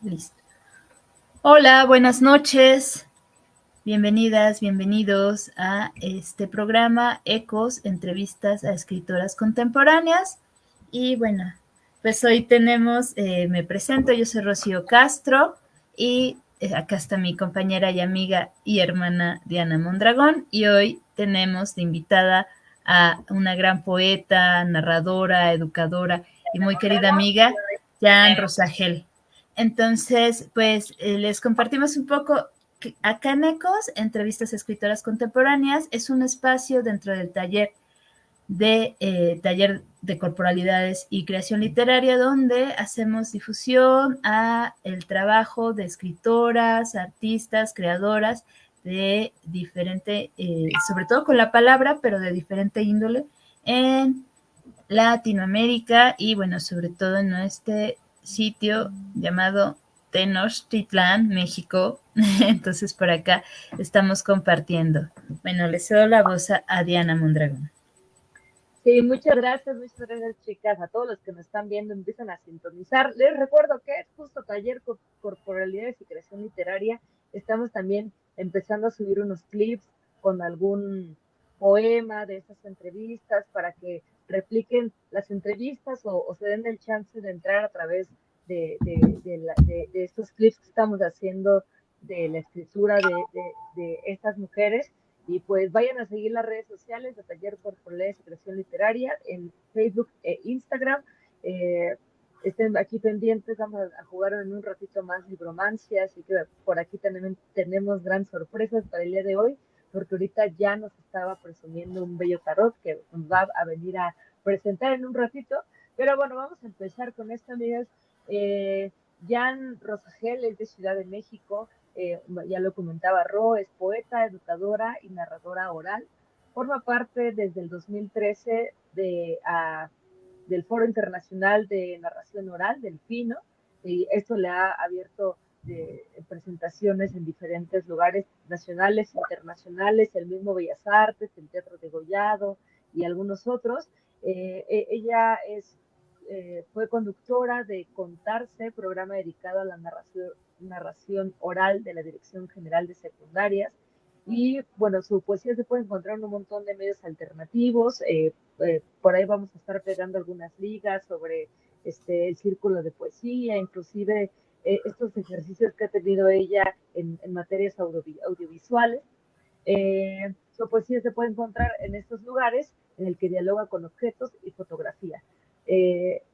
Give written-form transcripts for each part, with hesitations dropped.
Listo. Hola, buenas noches. Bienvenidas, bienvenidos a este programa Ecos, entrevistas a escritoras contemporáneas. Y bueno, pues hoy tenemos, me presento, yo soy Rocío Castro y acá está mi compañera y amiga y hermana Diana Mondragón. Y hoy tenemos de invitada a una gran poeta, narradora, educadora y muy querida amiga, Jan Rosagel. Entonces, pues les compartimos un poco. Acá en Ecos, entrevistas a escritoras contemporáneas, es un espacio dentro del taller de corporalidades y creación literaria, donde hacemos difusión a el trabajo de escritoras, artistas, creadoras de diferente, sobre todo con la palabra, pero de diferente índole en Latinoamérica y bueno, sobre todo en este sitio llamado Tenochtitlán, México. Entonces por acá estamos compartiendo. Bueno, les cedo la voz a Diana Mondragón. Sí, muchas gracias, chicas, a todos los que nos están viendo, empiezan a sintonizar. Les recuerdo que es justo Taller Corporalidades y Creación Literaria. Estamos también empezando a subir unos clips con algún poema de esas entrevistas para que repliquen las entrevistas o se den el chance de entrar a través de estos clips que estamos haciendo de la escritura de estas mujeres. Y pues vayan a seguir las redes sociales de Taller Corporalidades y Creación Literaria en Facebook e Instagram. Estén aquí pendientes, vamos a jugar en un ratito más libromancia, así que por aquí tenemos gran sorpresas para el día de hoy, porque ahorita ya nos estaba presumiendo un bello tarot que nos va a venir a presentar en un ratito. Pero bueno, vamos a empezar con esto, amigas. Jan Rosagel es de Ciudad de México. Ya lo comentaba Ro, es poeta, educadora y narradora oral. Forma parte desde el 2013 del Foro Internacional de Narración Oral, del FINO, y esto le ha abierto presentaciones en diferentes lugares nacionales, internacionales, el mismo Bellas Artes, el Teatro de Gollado y algunos otros. Ella fue conductora de Contarse, programa dedicado a la narración oral de la Dirección General de Secundarias. Y bueno, su poesía se puede encontrar en un montón de medios alternativos. Por ahí vamos a estar pegando algunas ligas sobre el círculo de poesía, inclusive estos ejercicios que ha tenido ella en materias audiovisuales. Su poesía se puede encontrar en estos lugares en el que dialoga con objetos y fotografía.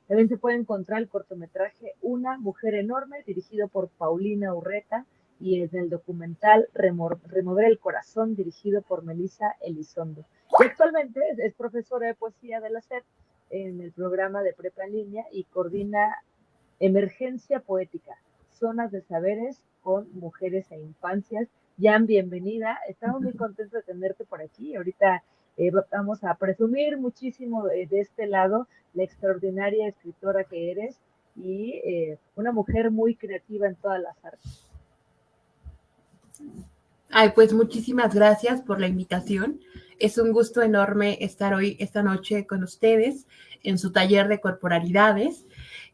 También se puede encontrar el cortometraje Una mujer enorme, dirigido por Paulina Urreta, y en el documental Remover el corazón, dirigido por Melissa Elizondo. Y actualmente es profesora de poesía de la SED en el programa de Prepa en línea y coordina Emergencia Poética, zonas de saberes con mujeres e infancias. Jan, bienvenida. Estamos muy contentos de tenerte por aquí. Ahorita vamos a presumir muchísimo de este lado la extraordinaria escritora que eres y una mujer muy creativa en todas las artes. Ay, pues muchísimas gracias por la invitación. Es un gusto enorme estar hoy, esta noche, con ustedes en su taller de corporalidades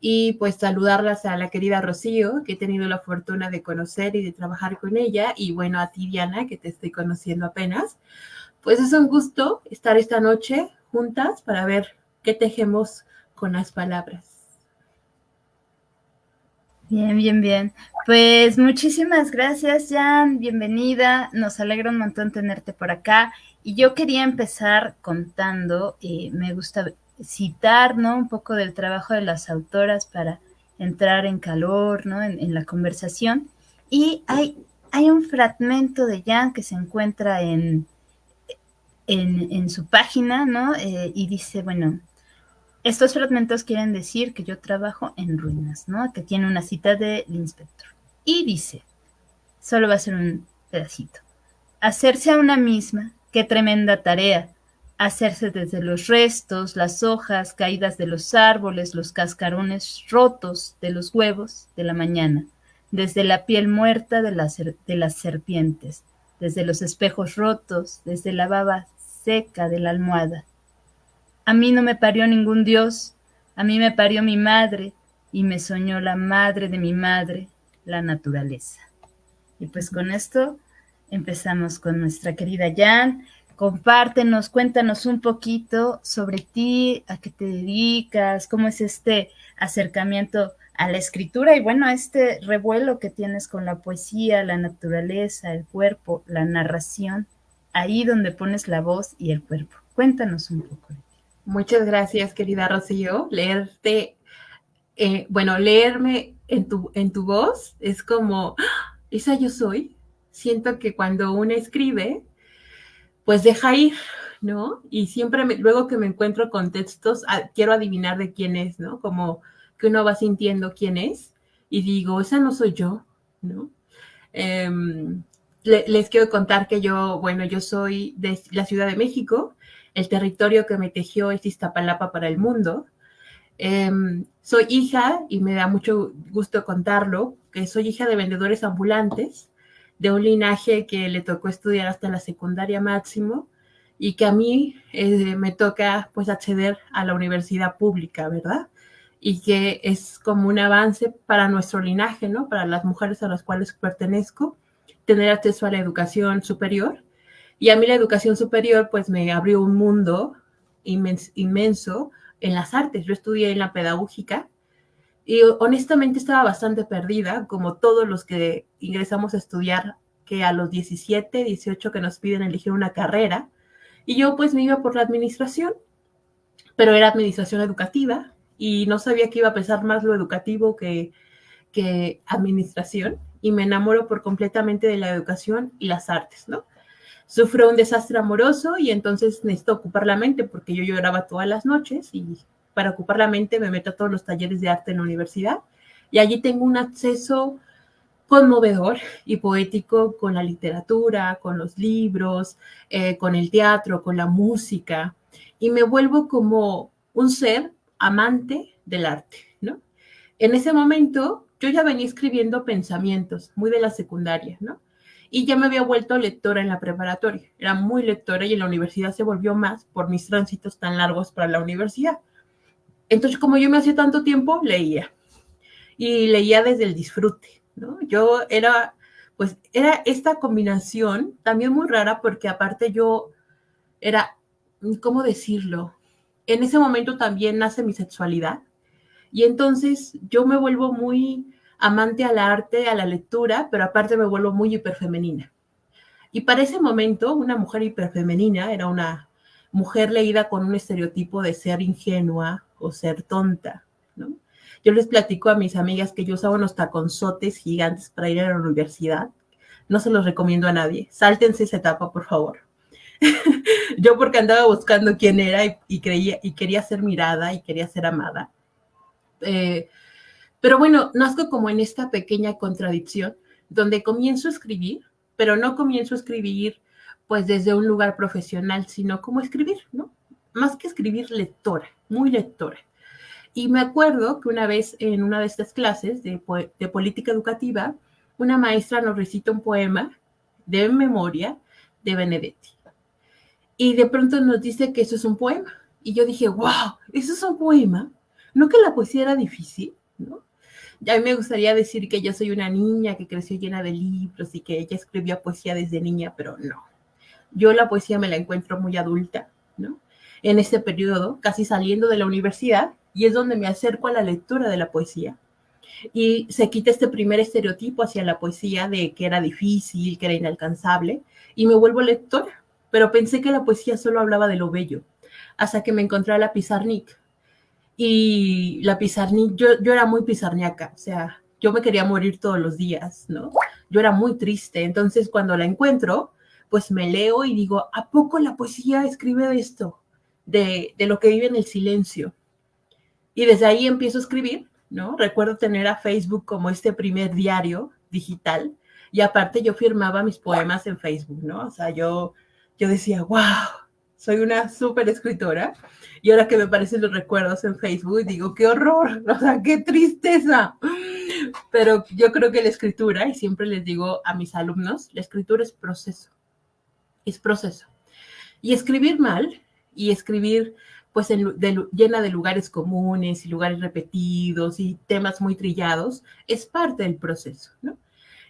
y pues saludarlas a la querida Rocío, que he tenido la fortuna de conocer y de trabajar con ella, y bueno, a ti, Diana, que te estoy conociendo apenas. Pues es un gusto estar esta noche juntas para ver qué tejemos con las palabras. Bien, bien, bien. Pues muchísimas gracias, Jan. Bienvenida. Nos alegra un montón tenerte por acá. Y yo quería empezar contando, me gusta citar, ¿no? Un poco del trabajo de las autoras para entrar en calor, ¿no? En la conversación. Y hay un fragmento de Jan que se encuentra en su página, ¿no? Y dice, bueno, estos fragmentos quieren decir que yo trabajo en ruinas, ¿no? Que tiene una cita del inspector. Y dice, solo va a ser un pedacito. Hacerse a una misma, qué tremenda tarea. Hacerse desde los restos, las hojas caídas de los árboles, los cascarones rotos de los huevos de la mañana, desde la piel muerta de las serpientes, desde los espejos rotos, desde la baba seca de la almohada. A mí no me parió ningún dios, a mí me parió mi madre, y me soñó la madre de mi madre, la naturaleza. Y pues con esto empezamos con nuestra querida Jan. Compártenos, cuéntanos un poquito sobre ti, a qué te dedicas, cómo es este acercamiento a la escritura y bueno, a este revuelo que tienes con la poesía, la naturaleza, el cuerpo, la narración, ahí donde pones la voz y el cuerpo. Cuéntanos un poco de ti. Muchas gracias, querida Rocío. Leerte, leerme en tu voz es como, ¡ah! Esa yo soy. Siento que cuando uno escribe, pues deja ir, ¿no? Y siempre luego que me encuentro con textos, quiero adivinar de quién es, ¿no? Como que uno va sintiendo quién es y digo, esa no soy yo, ¿no? Les quiero contar que yo soy de la Ciudad de México, el territorio que me tejió es Iztapalapa para el mundo. Soy hija, y me da mucho gusto contarlo, que soy hija de vendedores ambulantes, de un linaje que le tocó estudiar hasta la secundaria máximo y que a mí me toca pues acceder a la universidad pública, ¿verdad? Y que es como un avance para nuestro linaje, ¿no? Para las mujeres a las cuales pertenezco, tener acceso a la educación superior. Y a mí la educación superior pues me abrió un mundo inmenso en las artes. Yo estudié en la pedagógica y honestamente estaba bastante perdida, como todos los que ingresamos a estudiar, que a los 17, 18 que nos piden elegir una carrera. Y yo pues me iba por la administración, pero era administración educativa y no sabía que iba a pesar más lo educativo que administración, y me enamoro por completamente de la educación y las artes, ¿no? Sufro un desastre amoroso y entonces necesito ocupar la mente porque yo lloraba todas las noches y para ocupar la mente me meto a todos los talleres de arte en la universidad y allí tengo un acceso conmovedor y poético con la literatura, con los libros, con el teatro, con la música, y me vuelvo como un ser amante del arte, ¿no? En ese momento yo ya venía escribiendo pensamientos muy de la secundaria, ¿no? Y ya me había vuelto lectora en la preparatoria. Era muy lectora y en la universidad se volvió más por mis tránsitos tan largos para la universidad. Entonces, como yo me hacía tanto tiempo, leía. Y leía desde el disfrute, ¿no? Yo era esta combinación también muy rara porque aparte yo era, ¿cómo decirlo? En ese momento también nace mi sexualidad y entonces yo me vuelvo muy amante al arte, a la lectura, pero aparte me vuelvo muy hiperfemenina. Y para ese momento, una mujer hiperfemenina era una mujer leída con un estereotipo de ser ingenua o ser tonta, ¿no? Yo les platico a mis amigas que yo usaba unos taconzotes gigantes para ir a la universidad. No se los recomiendo a nadie. Sáltense esa etapa, por favor. Yo porque andaba buscando quién era y quería ser mirada y quería ser amada. Pero bueno, nazco como en esta pequeña contradicción donde comienzo a escribir, pero no comienzo a escribir pues desde un lugar profesional, sino como escribir, ¿no? Más que escribir, lectora, muy lectora. Y me acuerdo que una vez en una de estas clases de política educativa, una maestra nos recita un poema de memoria de Benedetti. Y de pronto nos dice que eso es un poema. Y yo dije, wow, ¿eso es un poema? ¿No que la poesía era difícil? ¿No? A mí me gustaría decir que yo soy una niña que creció llena de libros y que ella escribía poesía desde niña, pero no. Yo la poesía me la encuentro muy adulta, ¿no? En este periodo, casi saliendo de la universidad, y es donde me acerco a la lectura de la poesía. Y se quita este primer estereotipo hacia la poesía de que era difícil, que era inalcanzable, y me vuelvo lectora. Pero pensé que la poesía solo hablaba de lo bello, hasta que me encontré a la Pizarnik. Y la Pizarnik, yo era muy pizarniaca, o sea, yo me quería morir todos los días, ¿no? Yo era muy triste, entonces cuando la encuentro, pues me leo y digo, ¿a poco la poesía escribe de esto? De lo que vive en el silencio. Y desde ahí empiezo a escribir, ¿no? Recuerdo tener a Facebook como este primer diario digital y aparte yo firmaba mis poemas en Facebook, ¿no? O sea, yo decía, wow, soy una súper escritora y ahora que me aparecen los recuerdos en Facebook digo, qué horror, o sea, qué tristeza. Pero yo creo que la escritura, y siempre les digo a mis alumnos, la escritura es proceso. Y escribir mal y escribir pues llena de lugares comunes y lugares repetidos y temas muy trillados, es parte del proceso, ¿no?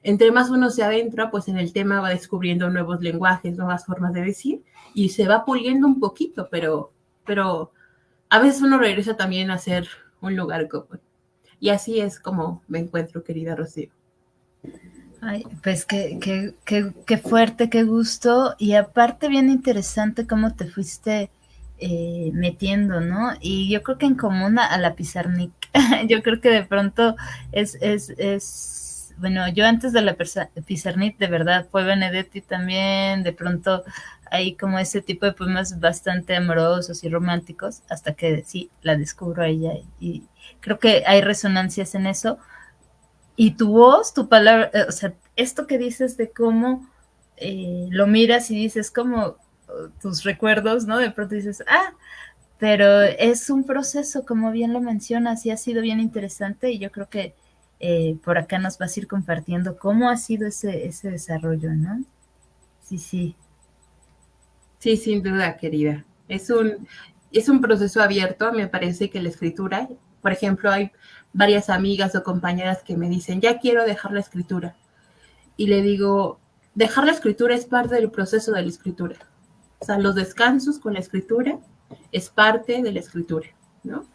Entre más uno se adentra, pues en el tema va descubriendo nuevos lenguajes, nuevas formas de decir, y se va puliendo un poquito, pero a veces uno regresa también a ser un lugar común. Y así es como me encuentro, querida Rocío. Ay, pues qué fuerte, qué gusto. Y aparte bien interesante cómo te fuiste metiendo, ¿no? Y yo creo que en común a la Pizarnik. Yo creo que de pronto bueno, yo antes de la Pizarnik de verdad fue Benedetti también, de pronto hay como ese tipo de poemas bastante amorosos y románticos, hasta que sí, la descubro a ella y creo que hay resonancias en eso. Y tu voz, tu palabra, o sea, esto que dices de cómo lo miras y dices como tus recuerdos, ¿no? De pronto dices, pero es un proceso, como bien lo mencionas, y ha sido bien interesante y yo creo que por acá nos vas a ir compartiendo cómo ha sido ese desarrollo, ¿no? Sí, sí. Sí, sin duda, querida. Es un proceso abierto. Me parece que la escritura, por ejemplo, hay varias amigas o compañeras que me dicen, ya quiero dejar la escritura. Y le digo, dejar la escritura es parte del proceso de la escritura. O sea, los descansos con la escritura es parte de la escritura, ¿no?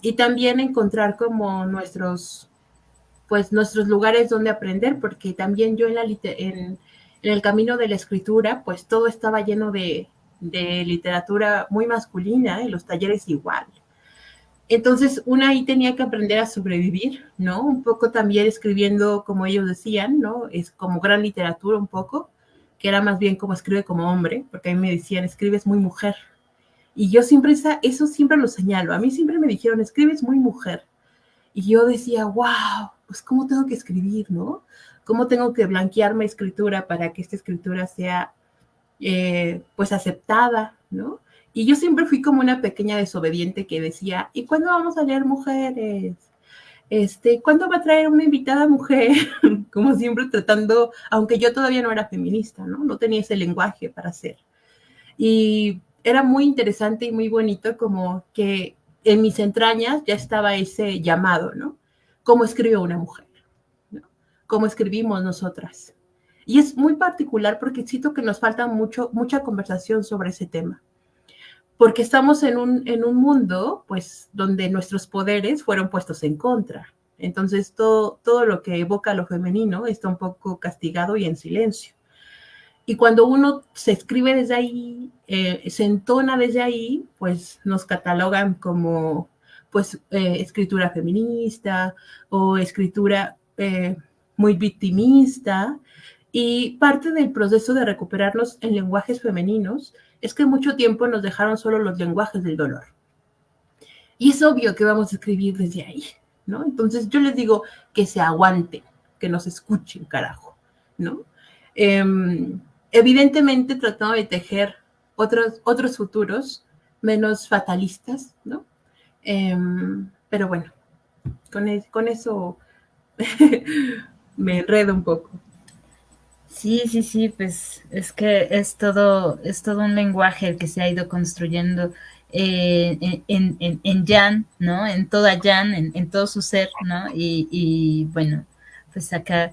Y también encontrar como nuestros lugares donde aprender, porque también yo en el camino de la escritura, pues todo estaba lleno de literatura muy masculina, en los talleres igual. Entonces, una ahí tenía que aprender a sobrevivir, ¿no? Un poco también escribiendo, como ellos decían, ¿no? Es como gran literatura un poco, que era más bien como escribe como hombre, porque a mí me decían, escribes muy mujer. Y yo siempre eso siempre lo señalo. A mí siempre me dijeron, escribes muy mujer. Y yo decía, wow, pues cómo tengo que escribir, ¿no? ¿Cómo tengo que blanquear mi escritura para que esta escritura sea, pues, aceptada, ¿no? Y yo siempre fui como una pequeña desobediente que decía, ¿y cuándo vamos a leer mujeres? ¿Cuándo va a traer una invitada mujer? Como siempre tratando, aunque yo todavía no era feminista, ¿no? No tenía ese lenguaje para hacer. Y era muy interesante y muy bonito como que en mis entrañas ya estaba ese llamado, ¿no? ¿Cómo escribe una mujer? ¿No? ¿Cómo escribimos nosotras? Y es muy particular porque siento que nos falta mucha conversación sobre ese tema. Porque estamos en un mundo, pues, donde nuestros poderes fueron puestos en contra. Entonces, todo lo que evoca lo femenino está un poco castigado y en silencio. Y cuando uno se escribe desde ahí, se entona desde ahí, pues nos catalogan como pues escritura feminista o escritura muy victimista. Y parte del proceso de recuperarnos en lenguajes femeninos es que mucho tiempo nos dejaron solo los lenguajes del dolor. Y es obvio que vamos a escribir desde ahí, ¿no? Entonces yo les digo que se aguanten, que nos escuchen, carajo, ¿no? Evidentemente tratando de tejer otros futuros menos fatalistas, ¿no? Pero bueno, con eso me enredo un poco. Sí, sí, sí, pues es que es todo un lenguaje que se ha ido construyendo en Jan, ¿no? En toda Jan, en todo su ser, ¿no? Y bueno, pues acá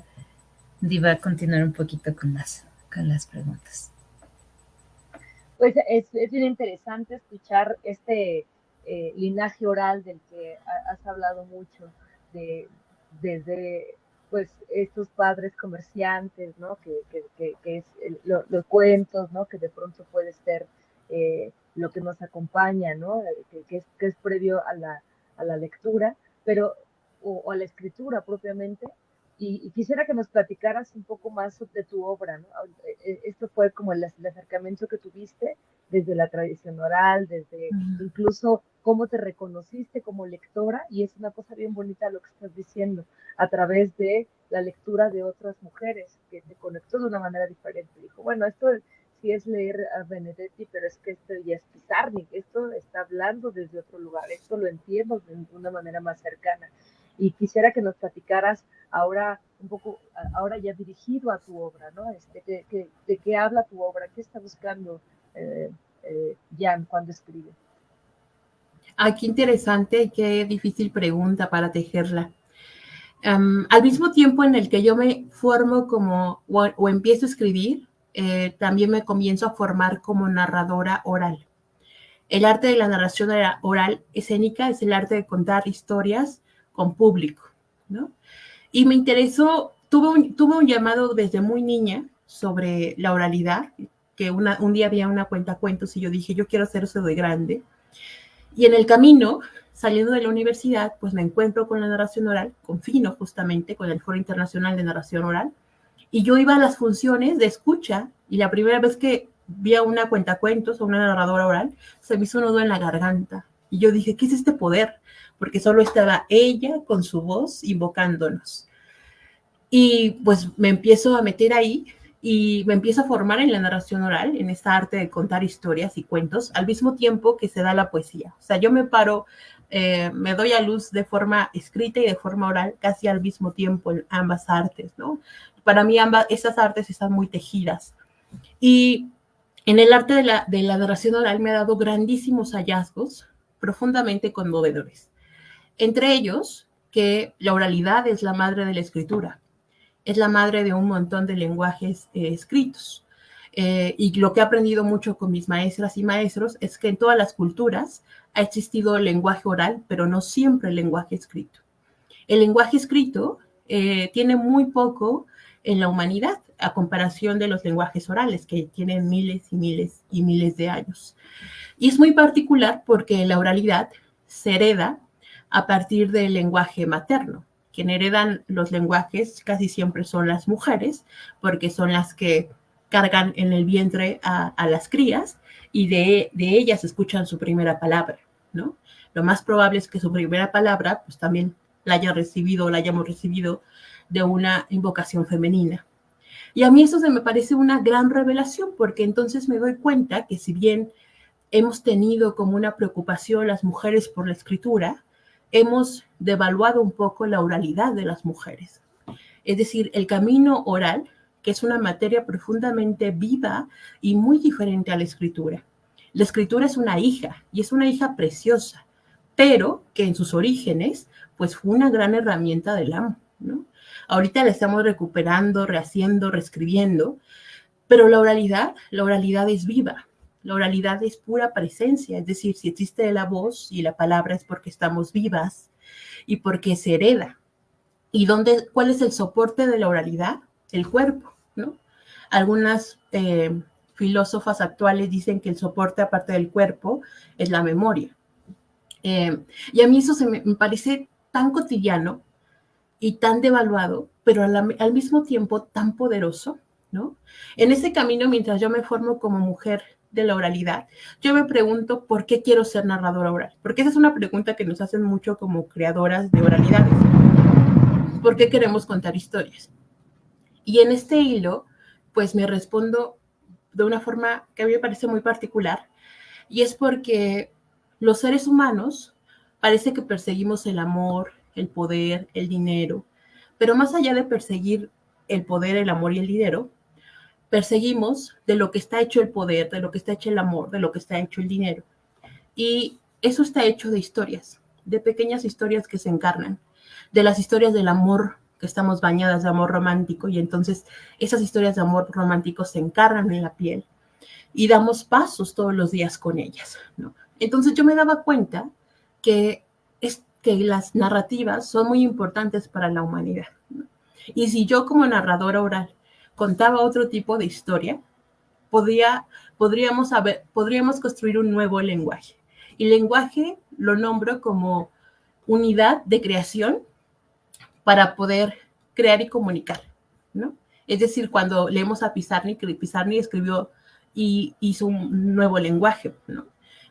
Diva a continuar un poquito con las preguntas. Pues es bien interesante escuchar este linaje oral del que has hablado mucho, desde pues estos padres comerciantes, ¿no? Que es los cuentos, ¿no? Que de pronto puede ser lo que nos acompaña, ¿no? Que es previo a la lectura, pero, o a la escritura propiamente. Y quisiera que nos platicaras un poco más de tu obra, ¿no? Esto fue como el acercamiento que tuviste desde la tradición oral, desde incluso cómo te reconociste como lectora, y es una cosa bien bonita lo que estás diciendo, a través de la lectura de otras mujeres, que te conectó de una manera diferente. Dijo, bueno, esto sí es leer a Benedetti, pero es que esto ya es Pizarnik, esto está hablando desde otro lugar, esto lo entiendo de una manera más cercana. Y quisiera que nos platicaras ahora un poco, ahora ya dirigido a tu obra, ¿no? ¿De qué habla tu obra? ¿Qué está buscando Jan cuando escribe? Qué interesante y qué difícil pregunta para tejerla. Al mismo tiempo en el que yo me formo como o empiezo a escribir, también me comienzo a formar como narradora oral. El arte de la narración oral escénica es el arte de contar historias con público, ¿no? Y me interesó, tuve un llamado desde muy niña sobre la oralidad, que un día había una cuentacuentos y yo dije, yo quiero hacer eso de grande. Y en el camino, saliendo de la universidad, pues me encuentro con la narración oral, con Fino justamente, con el Foro Internacional de Narración Oral, y yo iba a las funciones de escucha, y la primera vez que vi a una cuentacuentos o una narradora oral, se me hizo un nudo en la garganta. Y yo dije, ¿qué es este poder? Porque solo estaba ella con su voz invocándonos. Y pues me empiezo a meter ahí y me empiezo a formar en la narración oral, en esta arte de contar historias y cuentos, al mismo tiempo que se da la poesía. O sea, yo me paro, me doy a luz de forma escrita y de forma oral casi al mismo tiempo en ambas artes, ¿no? Para mí esas artes están muy tejidas. Y en el arte de la narración oral me ha dado grandísimos hallazgos profundamente conmovedores. Entre ellos, que la oralidad es la madre de la escritura. Es la madre de un montón de lenguajes escritos. Y lo que he aprendido mucho con mis maestras y maestros es que en todas las culturas ha existido el lenguaje oral, pero no siempre el lenguaje escrito. El lenguaje escrito tiene muy poco en la humanidad a comparación de los lenguajes orales, que tienen miles y miles y miles de años. Y es muy particular porque la oralidad se hereda a partir del lenguaje materno. Quien heredan los lenguajes casi siempre son las mujeres, porque son las que cargan en el vientre a las crías y de ellas escuchan su primera palabra, ¿no? Lo más probable es que su primera palabra, pues también la haya recibido o la hayamos recibido de una invocación femenina. Y a mí eso se me parece una gran revelación, porque entonces me doy cuenta que si bien hemos tenido como una preocupación las mujeres por la escritura, hemos devaluado un poco la oralidad de las mujeres. Es decir, el camino oral, que es una materia profundamente viva y muy diferente a la escritura. La escritura es una hija, y es una hija preciosa, pero que en sus orígenes, pues fue una gran herramienta del amo, ¿no? Ahorita la estamos recuperando, rehaciendo, reescribiendo, pero la oralidad es viva. La oralidad es pura presencia, es decir, si existe la voz y la palabra es porque estamos vivas y porque se hereda. ¿Y cuál es el soporte de la oralidad? El cuerpo, ¿no? Algunas filósofas actuales dicen que el soporte aparte del cuerpo es la memoria. Y a mí eso me parece tan cotidiano y tan devaluado, pero al mismo tiempo tan poderoso, ¿no? En ese camino, mientras yo me formo como mujer de la oralidad, yo me pregunto por qué quiero ser narradora oral, porque esa es una pregunta que nos hacen mucho como creadoras de oralidades. ¿Por qué queremos contar historias? Y en este hilo, pues me respondo de una forma que a mí me parece muy particular, y es porque los seres humanos parece que perseguimos el amor, el poder, el dinero, pero más allá de perseguir el poder, el amor y el dinero, perseguimos de lo que está hecho el poder, de lo que está hecho el amor, de lo que está hecho el dinero. Y eso está hecho de historias, de pequeñas historias que se encarnan, de las historias del amor, que estamos bañadas de amor romántico, y entonces esas historias de amor romántico se encarnan en la piel y damos pasos todos los días con ellas, ¿no? Entonces yo me daba cuenta que las narrativas son muy importantes para la humanidad, ¿no? Y si yo como narradora oral contaba otro tipo de historia, podríamos construir un nuevo lenguaje. Y lenguaje lo nombro como unidad de creación para poder crear y comunicar, ¿no? Es decir, cuando leemos a Pizarnik escribió y hizo un nuevo lenguaje, ¿no?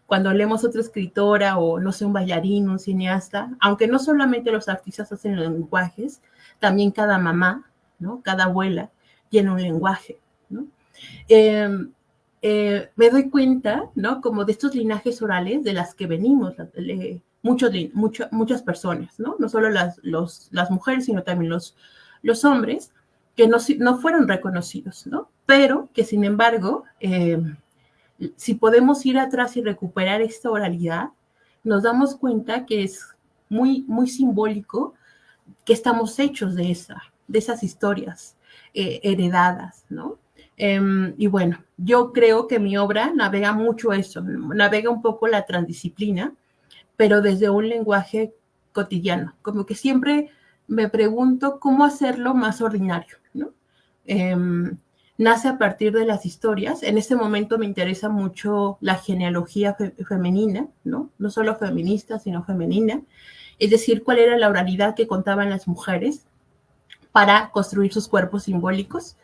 Cuando leemos a otra escritora o, no sé, un bailarín, un cineasta, aunque no solamente los artistas hacen lenguajes, también cada mamá, ¿no? Cada abuela tiene un lenguaje, ¿no? Me doy cuenta, ¿no? Como de estos linajes orales de las que venimos, muchas personas, ¿no? No solo las mujeres, sino también los hombres, que no fueron reconocidos, ¿no? Pero que, sin embargo, si podemos ir atrás y recuperar esta oralidad, nos damos cuenta que es muy, muy simbólico que estamos hechos de esas historias heredadas, ¿no? Y bueno, yo creo que mi obra navega mucho eso, navega un poco la transdisciplina, pero desde un lenguaje cotidiano, como que siempre me pregunto cómo hacerlo más ordinario, ¿no? Nace a partir de las historias. En este momento me interesa mucho la genealogía femenina, ¿no? No solo feminista, sino femenina. Es decir, cuál era la oralidad que contaban las mujeres para construir sus cuerpos simbólicos,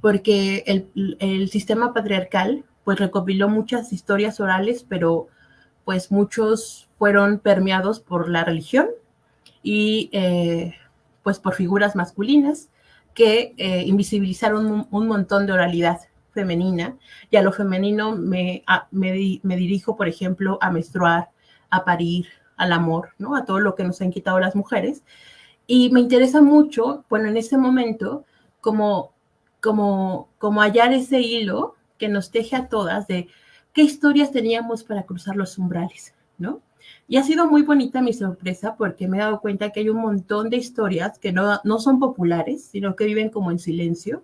porque el sistema patriarcal pues recopiló muchas historias orales, pero pues muchos fueron permeados por la religión y pues por figuras masculinas que invisibilizaron un montón de oralidad femenina, y a lo femenino me dirijo, por ejemplo, a menstruar, a parir, al amor, ¿no? A todo lo que nos han quitado las mujeres. Y me interesa mucho, bueno, en ese momento, como hallar ese hilo que nos teje a todas de qué historias teníamos para cruzar los umbrales, ¿no? Y ha sido muy bonita mi sorpresa porque me he dado cuenta que hay un montón de historias que no son populares, sino que viven como en silencio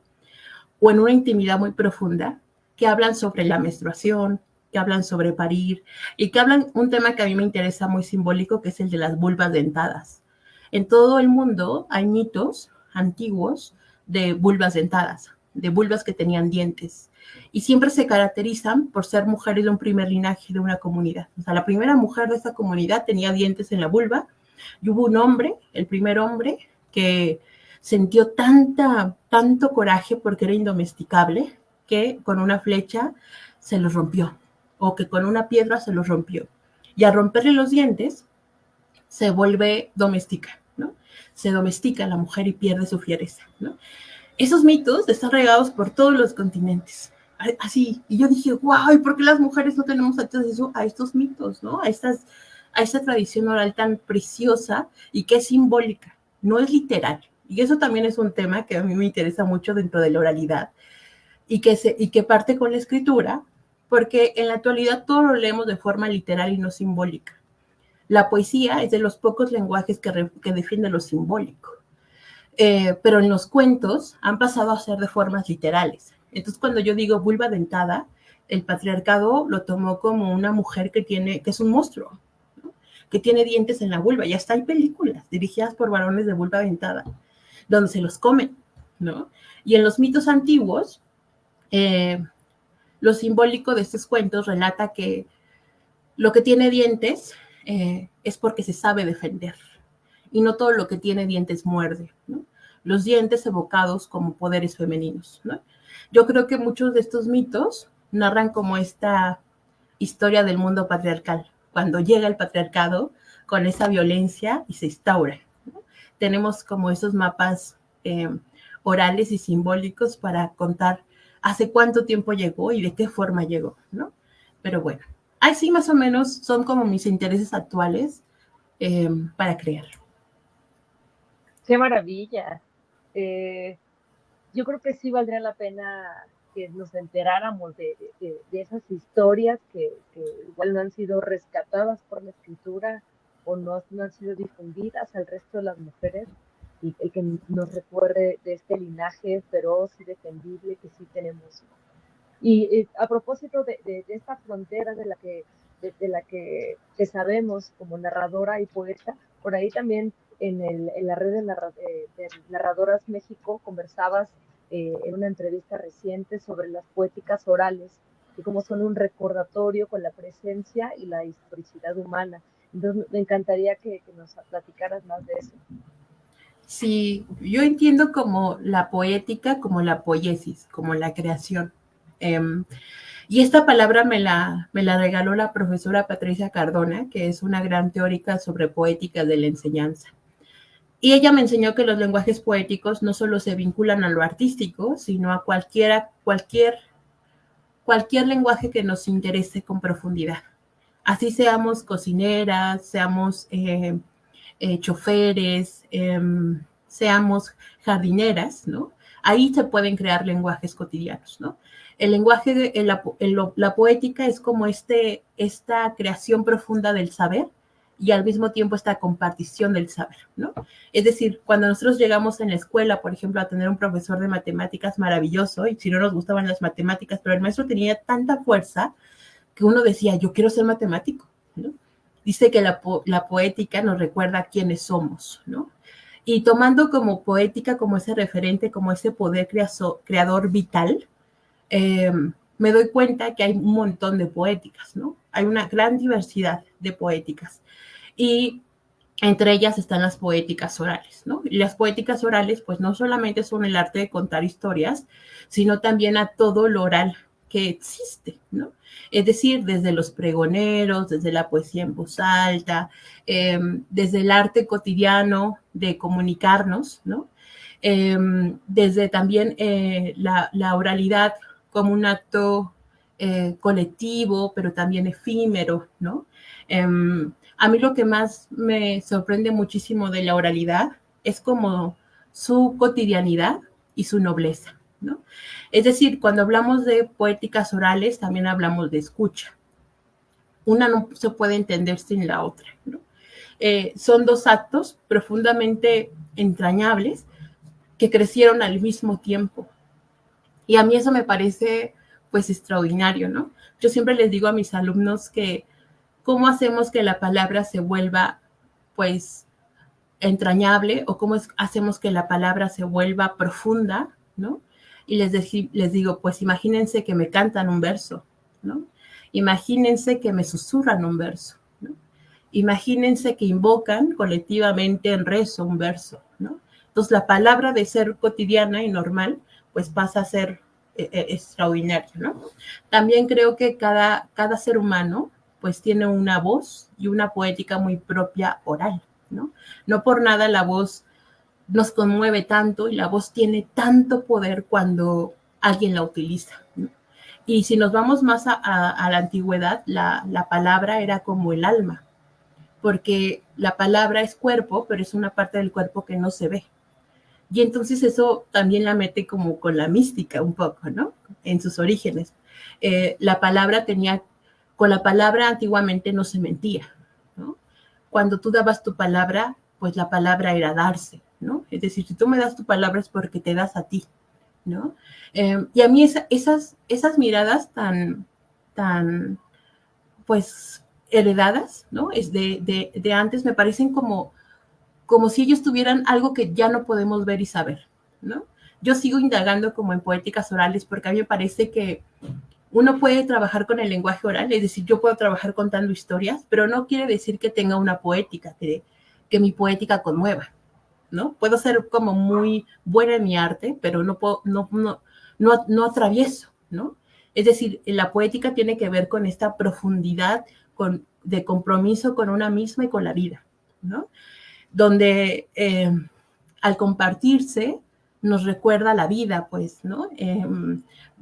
o en una intimidad muy profunda, que hablan sobre la menstruación, que hablan sobre parir y que hablan un tema que a mí me interesa muy simbólico, que es el de las vulvas dentadas. En todo el mundo hay mitos antiguos de vulvas dentadas, de vulvas que tenían dientes, y siempre se caracterizan por ser mujeres de un primer linaje de una comunidad. O sea, la primera mujer de esa comunidad tenía dientes en la vulva, y hubo un hombre, el primer hombre, que sintió tanto coraje porque era indomesticable, que con una flecha se los rompió, o que con una piedra se los rompió. Y al romperle los dientes, se vuelve doméstica, ¿no? Se domestica la mujer y pierde su fiereza, ¿no? Esos mitos están regados por todos los continentes. Así, y yo dije, wow, ¿por qué las mujeres no tenemos acceso a estos mitos, ¿no? A esta tradición oral tan preciosa y que es simbólica, no es literal. Y eso también es un tema que a mí me interesa mucho dentro de la oralidad y que parte con la escritura, porque en la actualidad todo lo leemos de forma literal y no simbólica. La poesía es de los pocos lenguajes que defiende lo simbólico. Pero en los cuentos han pasado a ser de formas literales. Entonces, cuando yo digo vulva dentada, el patriarcado lo tomó como una mujer que es un monstruo, ¿no? Que tiene dientes en la vulva. Y hasta hay películas dirigidas por varones de vulva dentada, donde se los comen, ¿no? Y en los mitos antiguos, lo simbólico de estos cuentos relata que lo que tiene dientes es porque se sabe defender, y no todo lo que tiene dientes muerde, ¿no? Los dientes evocados como poderes femeninos, ¿no? Yo creo que muchos de estos mitos narran como esta historia del mundo patriarcal, cuando llega el patriarcado con esa violencia y se instaura, ¿no? Tenemos como esos mapas orales y simbólicos para contar hace cuánto tiempo llegó y de qué forma llegó, ¿no? Pero bueno, así más o menos son como mis intereses actuales para crear. ¡Qué maravilla! Yo creo que sí valdría la pena que nos enteráramos de esas historias que igual no han sido rescatadas por la escritura o no han sido difundidas al resto de las mujeres, y que nos recuerde de este linaje feroz y defendible que sí tenemos. Y a propósito de esta frontera de la que sabemos como narradora y poeta, por ahí también en la red de Narradoras México conversabas en una entrevista reciente sobre las poéticas orales, y cómo son un recordatorio con la presencia y la historicidad humana. Entonces, me encantaría que nos platicaras más de eso. Sí, yo entiendo como la poética, como la poiesis, como la creación. Y esta palabra me la regaló la profesora Patricia Cardona, que es una gran teórica sobre poética de la enseñanza. Y ella me enseñó que los lenguajes poéticos no solo se vinculan a lo artístico, sino a cualquier lenguaje que nos interese con profundidad. Así seamos cocineras, seamos choferes, seamos jardineras, ¿no? ahí se pueden crear lenguajes cotidianos, ¿no? El lenguaje, la poética es como esta creación profunda del saber y al mismo tiempo esta compartición del saber, ¿no? Es decir, cuando nosotros llegamos en la escuela, por ejemplo, a tener un profesor de matemáticas maravilloso, y si no nos gustaban las matemáticas, pero el maestro tenía tanta fuerza que uno decía, yo quiero ser matemático, ¿no? Dice que la poética nos recuerda quiénes somos, ¿no? Y tomando como poética, como ese referente, como ese poder creador vital, me doy cuenta que hay un montón de poéticas, ¿no? Hay una gran diversidad de poéticas. Y entre ellas están las poéticas orales, ¿no? Y las poéticas orales, pues no solamente son el arte de contar historias, sino también a todo lo oral que existe, ¿no? Es decir, desde los pregoneros, desde la poesía en voz alta, desde el arte cotidiano de comunicarnos, ¿no? Desde también la oralidad como un acto colectivo, pero también efímero, ¿no? A mí lo que más me sorprende muchísimo de la oralidad es como su cotidianidad y su nobleza, ¿no? Es decir, cuando hablamos de poéticas orales, también hablamos de escucha. Una no se puede entender sin la otra, ¿no? Son dos actos profundamente entrañables que crecieron al mismo tiempo. Y a mí eso me parece, pues, extraordinario, ¿no? Yo siempre les digo a mis alumnos que cómo hacemos que la palabra se vuelva, pues, entrañable, o cómo hacemos que la palabra se vuelva profunda, ¿no? Y les digo, pues imagínense que me cantan un verso, ¿no? Imagínense que me susurran un verso, ¿no? Imagínense que invocan colectivamente en rezo un verso, ¿no? Entonces la palabra de ser cotidiana y normal, pues pasa a ser extraordinaria, ¿no? También creo que cada ser humano, pues tiene una voz y una poética muy propia oral, ¿no? No por nada la voz nos conmueve tanto y la voz tiene tanto poder cuando alguien la utiliza, ¿no? Y si nos vamos más a la antigüedad, la palabra era como el alma, porque la palabra es cuerpo, pero es una parte del cuerpo que no se ve. Y entonces eso también la mete como con la mística un poco, ¿no? En sus orígenes. Con la palabra antiguamente no se mentía, ¿no? Cuando tú dabas tu palabra, pues la palabra era darse, ¿no? Es decir, si tú me das tu palabra es porque te das a ti, ¿no? Y a mí esas miradas tan, pues, heredadas, ¿no? Es de antes me parecen como si ellos tuvieran algo que ya no podemos ver y saber, ¿no? Yo sigo indagando como en poéticas orales porque a mí me parece que uno puede trabajar con el lenguaje oral, es decir, yo puedo trabajar contando historias, pero no quiere decir que tenga una poética, que mi poética conmueva, ¿no? Puedo ser como muy buena en mi arte, pero no atravieso, ¿no? Es decir, la poética tiene que ver con esta profundidad de compromiso con una misma y con la vida, ¿no? Donde al compartirse nos recuerda la vida, pues, ¿no?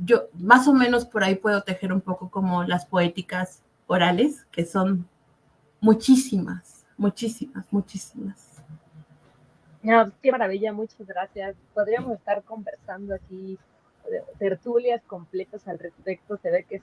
Yo más o menos por ahí puedo tejer un poco como las poéticas orales, que son muchísimas, muchísimas, muchísimas. No, qué maravilla, muchas gracias. Podríamos estar conversando aquí, tertulias completas al respecto. Se ve que es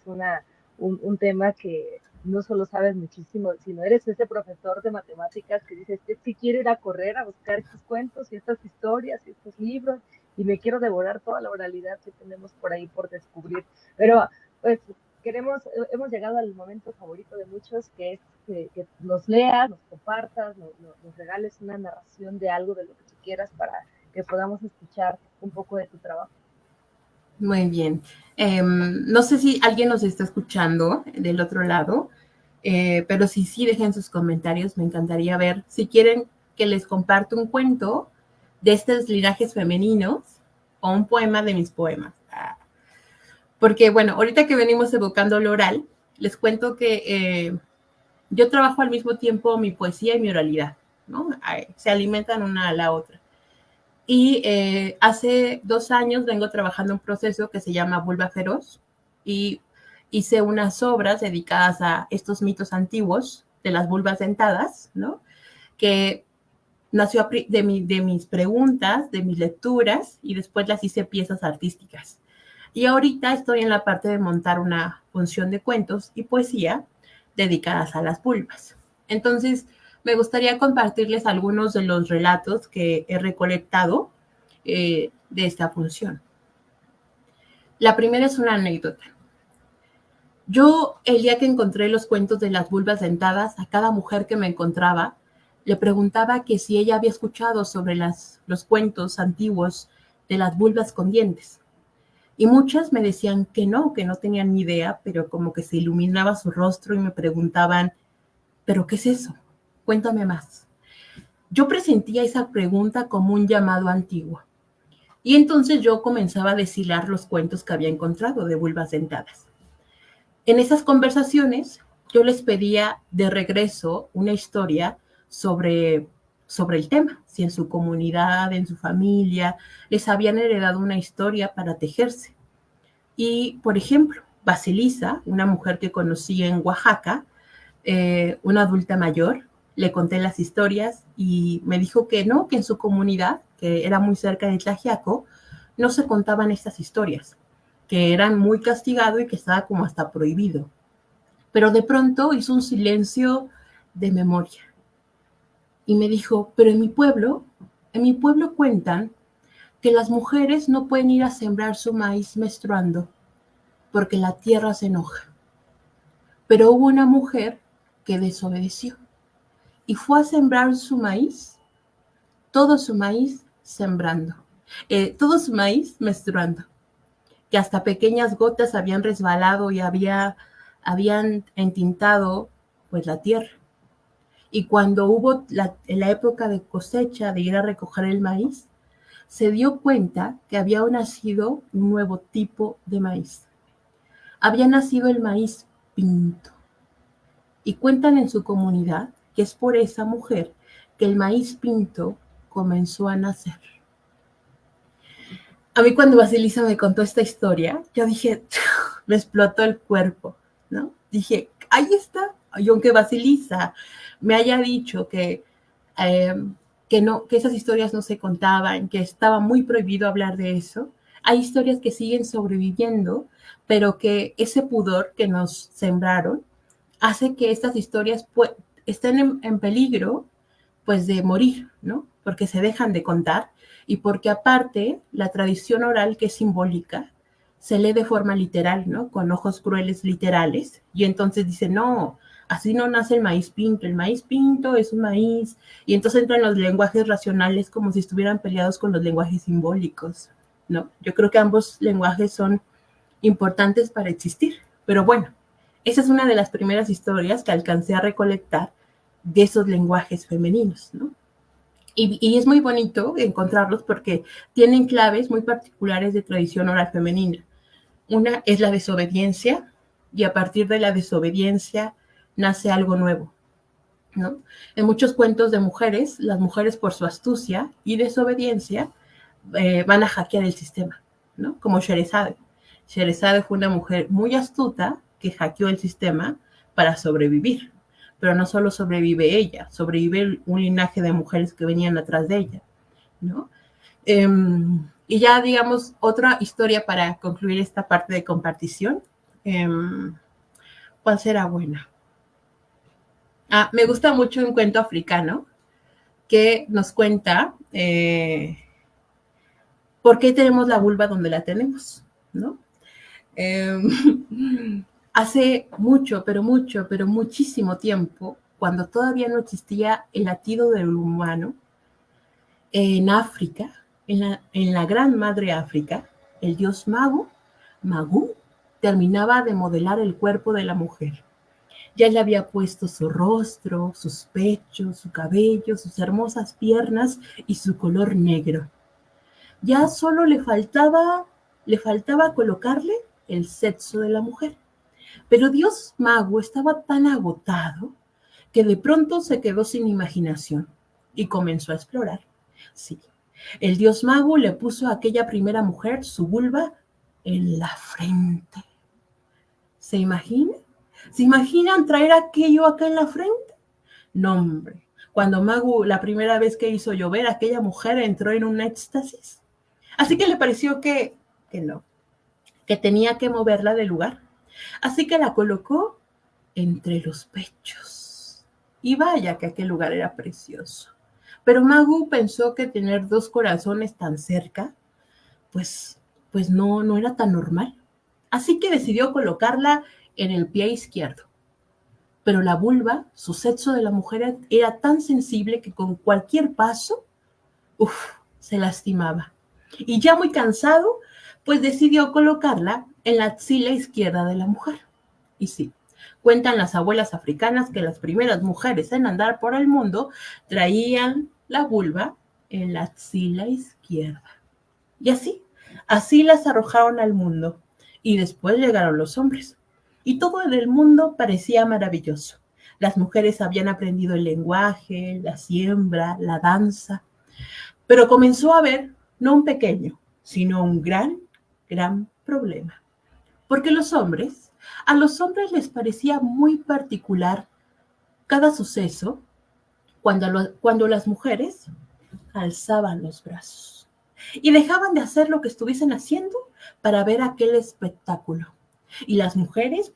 un tema que no solo sabes muchísimo, sino eres ese profesor de matemáticas que dices que sí quiero ir a correr a buscar estos cuentos y estas historias y estos libros y me quiero devorar toda la oralidad que tenemos por ahí por descubrir. Pero pues hemos llegado al momento favorito de muchos, que es que nos leas, nos compartas, nos regales una narración de algo de lo que tú quieras para que podamos escuchar un poco de tu trabajo. Muy bien. No sé si alguien nos está escuchando del otro lado, pero si sí, dejen sus comentarios. Me encantaría ver si quieren que les comparta un cuento de estos linajes femeninos o un poema de mis poemas. Porque, bueno, ahorita que venimos evocando lo oral, les cuento que yo trabajo al mismo tiempo mi poesía y mi oralidad, ¿no? Se alimentan una a la otra. Y hace 2 años vengo trabajando un proceso que se llama Vulva Feroz y hice unas obras dedicadas a estos mitos antiguos de las vulvas dentadas, ¿no? Que nació de mis preguntas, de mis lecturas, y después las hice piezas artísticas. Y ahorita estoy en la parte de montar una función de cuentos y poesía dedicadas a las vulvas. Entonces, me gustaría compartirles algunos de los relatos que he recolectado de esta función. La primera es una anécdota. Yo, el día que encontré los cuentos de las vulvas dentadas, a cada mujer que me encontraba, le preguntaba que si ella había escuchado sobre los cuentos antiguos de las vulvas con dientes. Y muchas me decían que no tenían ni idea, pero como que se iluminaba su rostro y me preguntaban, ¿pero qué es eso? Cuéntame más. Yo presentía esa pregunta como un llamado antiguo. Y entonces yo comenzaba a deshilar los cuentos que había encontrado de vulvas dentadas. En esas conversaciones, yo les pedía de regreso una historia sobre el tema, si en su comunidad, en su familia, les habían heredado una historia para tejerse. Y, por ejemplo, Basilisa, una mujer que conocí en Oaxaca, una adulta mayor, le conté las historias y me dijo que no, que en su comunidad, que era muy cerca de Tlaxiaco, no se contaban estas historias, que eran muy castigado y que estaba como hasta prohibido. Pero de pronto hizo un silencio de memoria y me dijo, pero en mi pueblo cuentan que las mujeres no pueden ir a sembrar su maíz menstruando porque la tierra se enoja. Pero hubo una mujer que desobedeció y fue a sembrar su maíz, todo su maíz sembrando, todo su maíz menstruando, que hasta pequeñas gotas habían resbalado y habían entintado pues la tierra. Y cuando hubo en la época de cosecha, de ir a recoger el maíz, se dio cuenta que había nacido un nuevo tipo de maíz. Había nacido el maíz pinto. Y cuentan en su comunidad que es por esa mujer que el maíz pinto comenzó a nacer. A mí cuando Basilisa me contó esta historia, yo dije, me explotó el cuerpo, ¿no? Dije, ahí está. Y aunque Basilisa me haya dicho que esas historias no se contaban, que estaba muy prohibido hablar de eso, hay historias que siguen sobreviviendo, pero que ese pudor que nos sembraron hace que estas historias estén en peligro pues de morir, ¿no? Porque se dejan de contar y porque aparte la tradición oral, que es simbólica, se lee de forma literal, ¿no? Con ojos crueles literales, y entonces dice, no, así no nace el maíz pinto es un maíz, y entonces entran los lenguajes racionales como si estuvieran peleados con los lenguajes simbólicos, ¿no? Yo creo que ambos lenguajes son importantes para existir, pero bueno, esa es una de las primeras historias que alcancé a recolectar de esos lenguajes femeninos, ¿no? Y es muy bonito encontrarlos porque tienen claves muy particulares de tradición oral femenina. Una es la desobediencia, y a partir de la desobediencia nace algo nuevo, ¿no? En muchos cuentos de mujeres, las mujeres por su astucia y desobediencia van a hackear el sistema, ¿no? Como Sherezade. Sherezade fue una mujer muy astuta que hackeó el sistema para sobrevivir. Pero no solo sobrevive ella, sobrevive un linaje de mujeres que venían atrás de ella, ¿no? Y ya, digamos, otra historia para concluir esta parte de compartición. ¿Cuál será buena? Me gusta mucho un cuento africano que nos cuenta por qué tenemos la vulva donde la tenemos, ¿no? Hace mucho, pero muchísimo tiempo, cuando todavía no existía el latido del humano, en África, en la gran madre África, el dios Magú, terminaba de modelar el cuerpo de la mujer. Ya le había puesto su rostro, sus pechos, su cabello, sus hermosas piernas y su color negro. Ya solo le faltaba colocarle el sexo de la mujer. Pero Dios Mago estaba tan agotado que de pronto se quedó sin imaginación y comenzó a explorar. Sí, el Dios Mago le puso a aquella primera mujer su vulva en la frente. ¿Se imaginan? ¿Se imaginan traer aquello acá en la frente? No, hombre, Cuando Magu, la primera vez que hizo llover, aquella mujer entró en un éxtasis. Así que le pareció que no, que tenía que moverla del lugar. Así que la colocó entre los pechos. Y vaya que aquel lugar era precioso. Pero Magu pensó que tener dos corazones tan cerca, pues no era tan normal. Así que decidió colocarla en el pie izquierdo. Pero la vulva, su sexo de la mujer, era tan sensible que con cualquier paso, se lastimaba. Y ya muy cansado, pues decidió colocarla en la axila izquierda de la mujer. Y sí, cuentan las abuelas africanas que las primeras mujeres en andar por el mundo traían la vulva en la axila izquierda. Y así las arrojaron al mundo. Y después llegaron los hombres. Y todo en el mundo parecía maravilloso. Las mujeres habían aprendido el lenguaje, la siembra, la danza. Pero comenzó a haber no un pequeño, sino un gran problema. Porque a los hombres les parecía muy particular cada suceso cuando las mujeres alzaban los brazos y dejaban de hacer lo que estuviesen haciendo para ver aquel espectáculo. Y las mujeres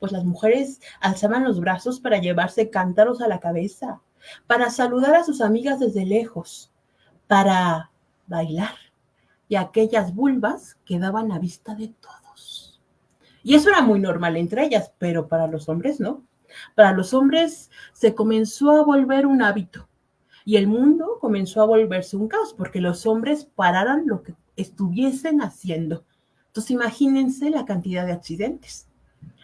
alzaban los brazos para llevarse cántaros a la cabeza, para saludar a sus amigas desde lejos, para bailar. Y aquellas vulvas quedaban a vista de todos. Y eso era muy normal entre ellas, pero para los hombres no. Para los hombres se comenzó a volver un hábito y el mundo comenzó a volverse un caos porque los hombres pararan lo que estuviesen haciendo. Entonces imagínense la cantidad de accidentes.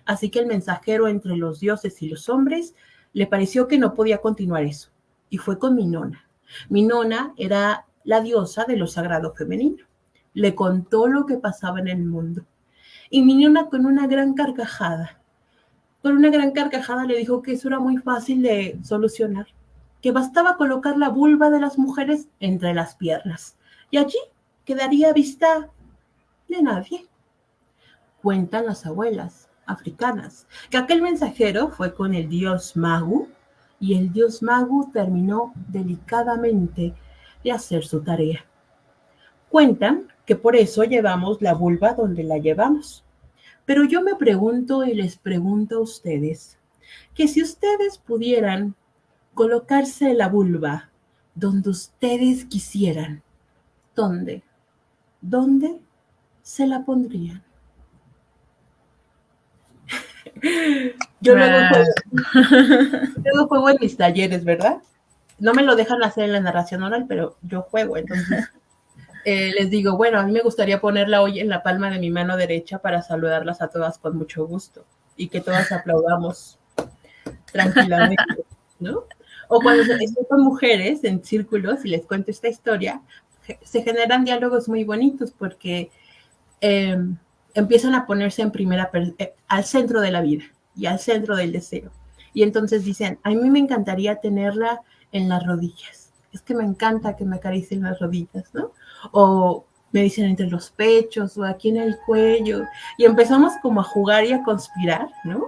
Así que el mensajero entre los dioses y los hombres le pareció que no podía continuar eso y fue con Minona. Minona era la diosa de lo sagrado femenino. Le contó lo que pasaba en el mundo. Y Minona con una gran carcajada le dijo que eso era muy fácil de solucionar, que bastaba colocar la vulva de las mujeres entre las piernas y allí quedaría a vista de nadie. Cuentan las abuelas africanas que aquel mensajero fue con el dios Magu y el dios Magu terminó delicadamente de hacer su tarea. Cuentan que por eso llevamos la vulva donde la llevamos. Pero yo me pregunto y les pregunto a ustedes, que si ustedes pudieran colocarse la vulva donde ustedes quisieran, ¿dónde se la pondrían? Yo luego juego en mis talleres, ¿verdad? No me lo dejan hacer en la narración oral, pero yo juego, entonces les digo, bueno, a mí me gustaría ponerla hoy en la palma de mi mano derecha para saludarlas a todas con mucho gusto y que todas aplaudamos tranquilamente, ¿no? O cuando estoy con mujeres en círculos y les cuento esta historia, se generan diálogos muy bonitos porque empiezan a ponerse en al centro de la vida y al centro del deseo. Y entonces dicen, a mí me encantaría tenerla en las rodillas. Es que me encanta que me acaricien las rodillas, ¿no? O me dicen entre los pechos o aquí en el cuello. Y empezamos como a jugar y a conspirar, ¿no?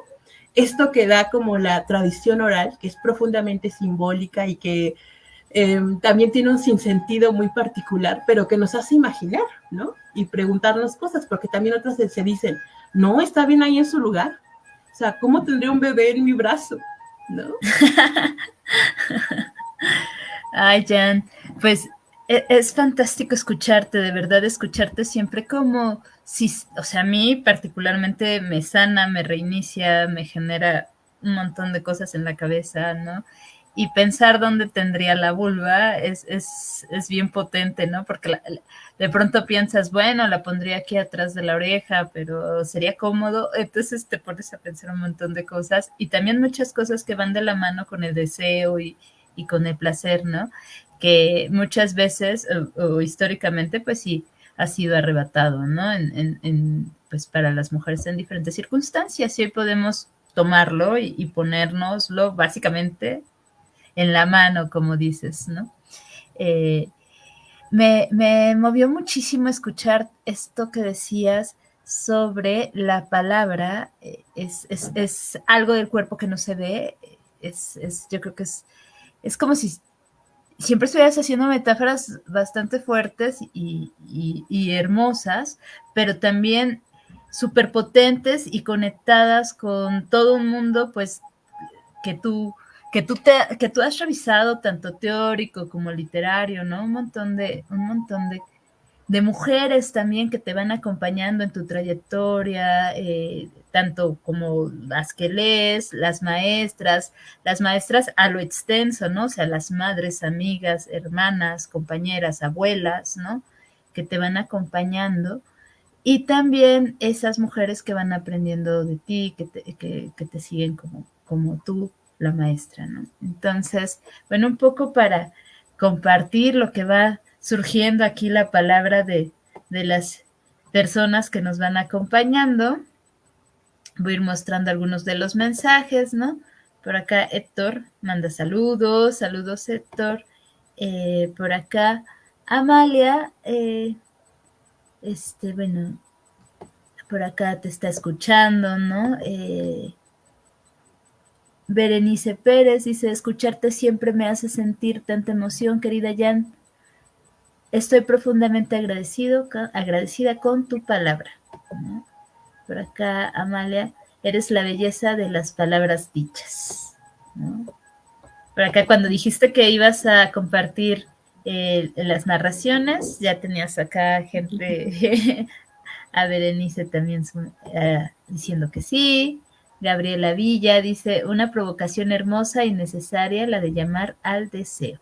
Esto que da como la tradición oral, que es profundamente simbólica y que también tiene un sinsentido muy particular, pero que nos hace imaginar, ¿no? Y preguntarnos cosas, porque también otras se dicen, no, está bien ahí en su lugar. O sea, ¿cómo tendría un bebé en mi brazo? ¿No? Ay, Jan, pues es fantástico escucharte, de verdad, escucharte siempre como si, o sea, a mí particularmente me sana, me reinicia, me genera un montón de cosas en la cabeza, ¿no? Y pensar dónde tendría la vulva es bien potente, ¿no? Porque de pronto piensas, bueno, la pondría aquí atrás de la oreja, pero sería cómodo. Entonces te pones a pensar un montón de cosas y también muchas cosas que van de la mano con el deseo y con el placer, ¿no? Que muchas veces o históricamente, pues sí, ha sido arrebatado, ¿no? Pues para las mujeres en diferentes circunstancias y hoy podemos tomarlo y ponérnoslo básicamente en la mano, como dices, ¿no? Me movió muchísimo escuchar esto que decías sobre la palabra, es algo del cuerpo que no se ve, yo creo que es como si siempre estuvieras haciendo metáforas bastante fuertes y hermosas, pero también súper potentes y conectadas con todo un mundo, pues, que tú, que tú has revisado, tanto teórico como literario, ¿no? Un montón de mujeres también que te van acompañando en tu trayectoria, tanto como las que lees, las maestras a lo extenso, ¿no? O sea, las madres, amigas, hermanas, compañeras, abuelas, ¿no? Que te van acompañando. Y también esas mujeres que van aprendiendo de ti, que te siguen como tú, la maestra, ¿no? Entonces, bueno, un poco para compartir lo que va surgiendo aquí la palabra de las personas que nos van acompañando. Voy a ir mostrando algunos de los mensajes, ¿no? Por acá Héctor manda saludos, saludos Héctor. Por acá Amalia, bueno, por acá te está escuchando, ¿no? Berenice Pérez dice, escucharte siempre me hace sentir tanta emoción, querida Jan. Estoy profundamente agradecida con tu palabra, ¿no? Por acá, Amalia, eres la belleza de las palabras dichas, ¿no? Por acá, cuando dijiste que ibas a compartir las narraciones, ya tenías acá gente, a Berenice también diciendo que sí. Gabriela Villa dice, una provocación hermosa y necesaria, la de llamar al deseo.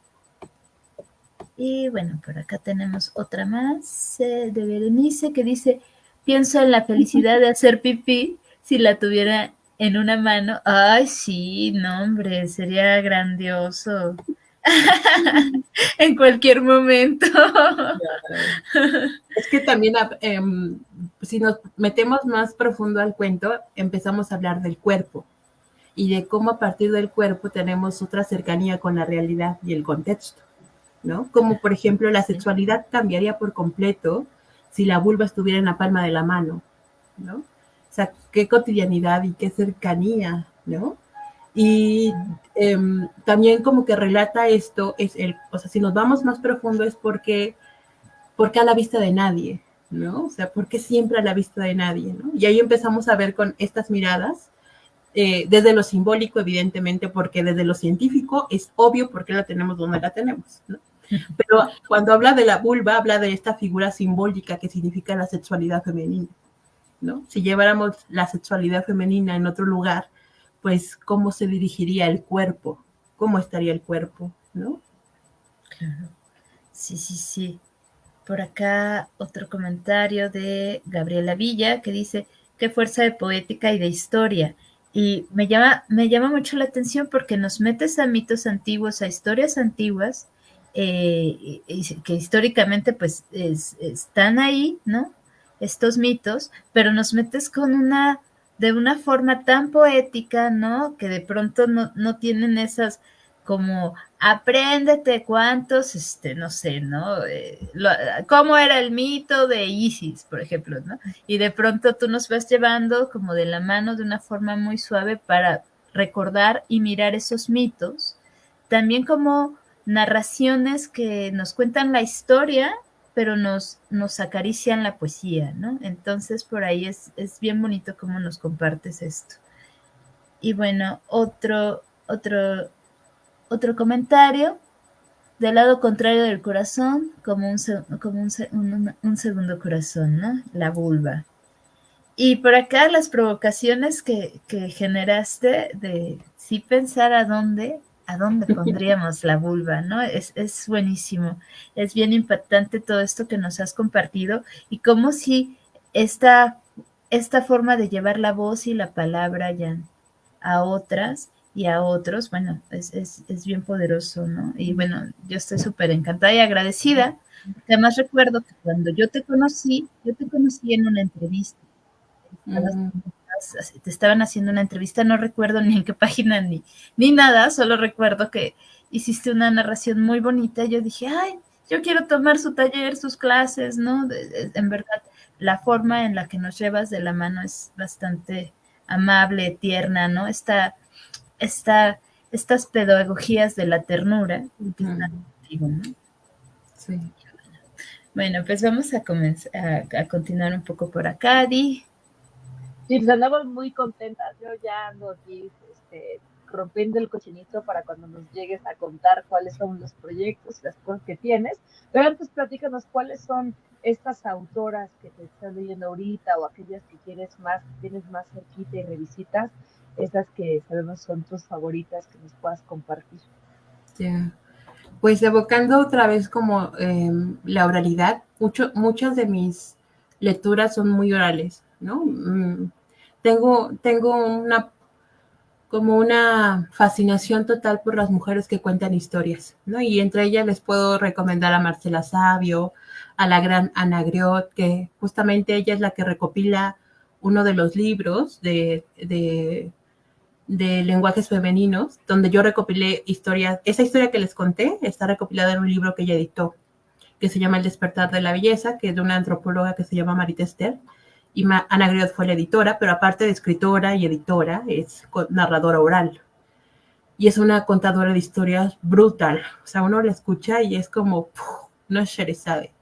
Y bueno, por acá tenemos otra más de Berenice que dice, pienso en la felicidad de hacer pipí si la tuviera en una mano. Ay, sí, no, hombre, sería grandioso. En cualquier momento. Es que también, si nos metemos más profundo al cuento, empezamos a hablar del cuerpo y de cómo a partir del cuerpo tenemos otra cercanía con la realidad y el contexto, ¿no? Como por ejemplo la sexualidad cambiaría por completo si la vulva estuviera en la palma de la mano, ¿no? O sea, qué cotidianidad y qué cercanía, ¿no? Y también como que relata esto, o sea, si nos vamos más profundo es porque a la vista de nadie, ¿no? O sea, porque siempre a la vista de nadie, ¿no? Y ahí empezamos a ver con estas miradas, desde lo simbólico, evidentemente, porque desde lo científico es obvio por qué la tenemos donde la tenemos, ¿no? Pero cuando habla de la vulva, habla de esta figura simbólica que significa la sexualidad femenina, ¿no? Si lleváramos la sexualidad femenina en otro lugar, pues, ¿cómo se dirigiría el cuerpo? ¿Cómo estaría el cuerpo, no? Claro. Sí, sí, sí. Por acá otro comentario de Gabriela Villa que dice, qué fuerza de poética y de historia. Y me llama mucho la atención porque nos metes a mitos antiguos, a historias antiguas, que históricamente pues están ahí, ¿no? Estos mitos, pero nos metes de una forma tan poética, ¿no? Que de pronto no tienen esas como apréndete cuántos, no sé, ¿no? ¿Cómo era el mito de Isis, por ejemplo, ¿no? Y de pronto tú nos vas llevando como de la mano de una forma muy suave para recordar y mirar esos mitos, también como narraciones que nos cuentan la historia, pero nos acarician la poesía, ¿no? Entonces por ahí es bien bonito cómo nos compartes esto. Y bueno, otro comentario, del lado contrario del corazón, como un segundo corazón, ¿no? La vulva. Y por acá las provocaciones que generaste de sí pensar a dónde pondríamos la vulva, ¿no? Es buenísimo. Es bien impactante todo esto que nos has compartido y cómo si esta forma de llevar la voz y la palabra ya a otras y a otros, bueno, es bien poderoso, ¿no? Y bueno, yo estoy súper encantada y agradecida. Además recuerdo que cuando yo te conocí en una entrevista. Te estaban haciendo una entrevista, no recuerdo ni en qué página ni nada, solo recuerdo que hiciste una narración muy bonita. Yo dije, ay, yo quiero tomar su taller, sus clases, ¿no? En verdad, la forma en la que nos llevas de la mano es bastante amable, tierna, ¿no? Estas pedagogías de la ternura que están contigo, ¿no? Sí. Bueno, pues vamos a comenzar a continuar un poco por acá, Di. Sí, pues andamos muy contentas. Yo ya ando aquí rompiendo el cochinito para cuando nos llegues a contar cuáles son los proyectos, las cosas que tienes. Pero antes platícanos cuáles son estas autoras que te estás leyendo ahorita o aquellas que quieres más, que tienes más cerquita y revisitas, esas que sabemos son tus favoritas que nos puedas compartir. Yeah. Pues evocando otra vez como la oralidad, muchas de mis lecturas son muy orales, ¿no? Tengo una fascinación total por las mujeres que cuentan historias, ¿no? Y entre ellas les puedo recomendar a Marcela Sabio, a la gran Ana Griot, que justamente ella es la que recopila uno de los libros de lenguajes femeninos, donde yo recopilé historias. Esa historia que les conté está recopilada en un libro que ella editó, que se llama El despertar de la belleza, que es de una antropóloga que se llama Marit Esther, y Ana Griot fue la editora, pero aparte de escritora y editora, es narradora oral. Y es una contadora de historias brutal. O sea, uno la escucha y es como, no es Sherazade.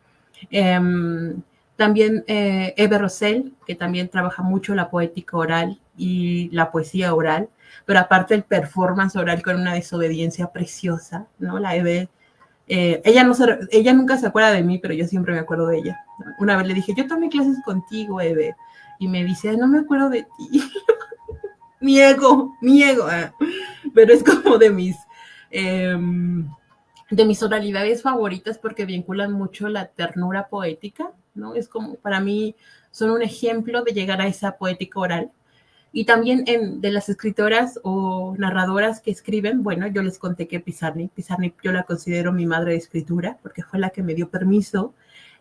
También Eve Rosell, que también trabaja mucho la poética oral y la poesía oral, pero aparte el performance oral con una desobediencia preciosa, ¿no? La Eve, ella nunca se acuerda de mí, pero yo siempre me acuerdo de ella. Una vez le dije, yo tomé clases contigo, Eve, y me dice, no me acuerdo de ti. mi ego, pero es como de mis oralidades favoritas porque vinculan mucho la ternura poética, ¿no? Es como, para mí, son un ejemplo de llegar a esa poética oral. Y también de las escritoras o narradoras que escriben, bueno, yo les conté que Pizarnik yo la considero mi madre de escritura, porque fue la que me dio permiso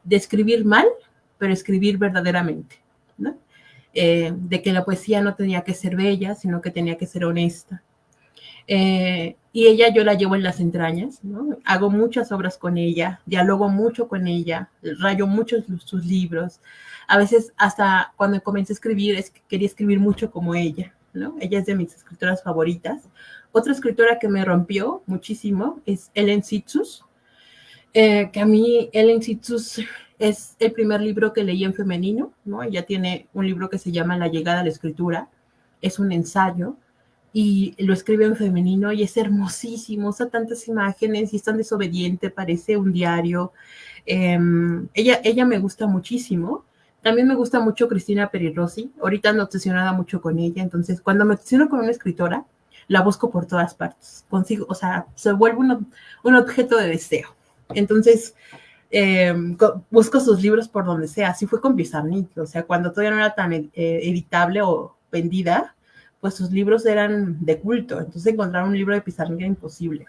de escribir mal, pero escribir verdaderamente, ¿no? De que la poesía no tenía que ser bella, sino que tenía que ser honesta. Y ella yo la llevo en las entrañas, ¿no? Hago muchas obras con ella, dialogo mucho con ella, rayo muchos sus libros. A veces hasta cuando comencé a escribir, quería escribir mucho como ella, ¿no? Ella es de mis escritoras favoritas. Otra escritora que me rompió muchísimo es Ellen Sitzus, que a mí Ellen Sitzus es el primer libro que leí en femenino, ¿no? Ella tiene un libro que se llama La llegada a la escritura, es un ensayo, y lo escribe en femenino y es hermosísimo, usa tantas imágenes y es tan desobediente, parece un diario. Ella me gusta muchísimo. También me gusta mucho Cristina Peri Rossi. Ahorita ando obsesionada mucho con ella, entonces cuando me obsesiono con una escritora, la busco por todas partes. Consigo, o sea, se vuelve un objeto de deseo. Entonces, busco sus libros por donde sea. Así fue con Pizarnik, o sea, cuando todavía no era tan editable o vendida, pues sus libros eran de culto, entonces encontrar un libro de Pizarnik era imposible.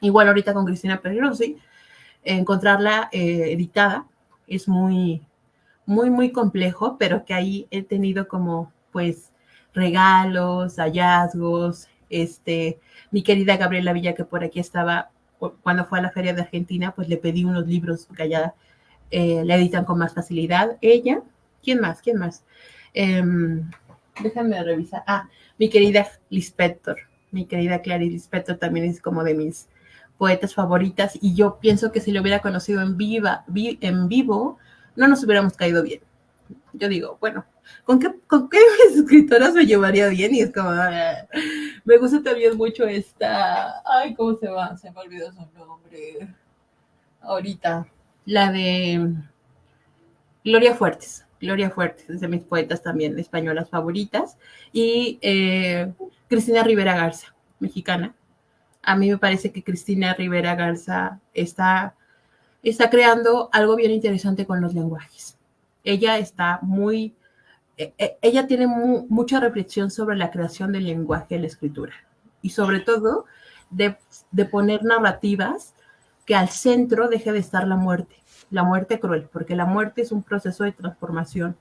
Igual ahorita con Cristina Peri Rossi, encontrarla editada es muy, muy, muy complejo, pero que ahí he tenido como, pues, regalos, hallazgos, mi querida Gabriela Villa, que por aquí estaba, cuando fue a la Feria de Argentina, pues le pedí unos libros que allá la editan con más facilidad. Ella, ¿quién más? Déjame revisar. Mi querida Lispector, mi querida Clarice Lispector también es como de mis poetas favoritas y yo pienso que si lo hubiera conocido en vivo, no nos hubiéramos caído bien. Yo digo, bueno, ¿con qué escritoras me llevaría bien? Y es como, me gusta también mucho esta, ¿cómo se llama? Se me olvidó su nombre ahorita. La de Gloria Fuertes es de mis poetas también españolas favoritas, y Cristina Rivera Garza, mexicana. A mí me parece que Cristina Rivera Garza está creando algo bien interesante con los lenguajes. Ella ella tiene mucha reflexión sobre la creación del lenguaje en la escritura, y sobre todo de poner narrativas que al centro deje de estar la muerte cruel, porque la muerte es un proceso de transformación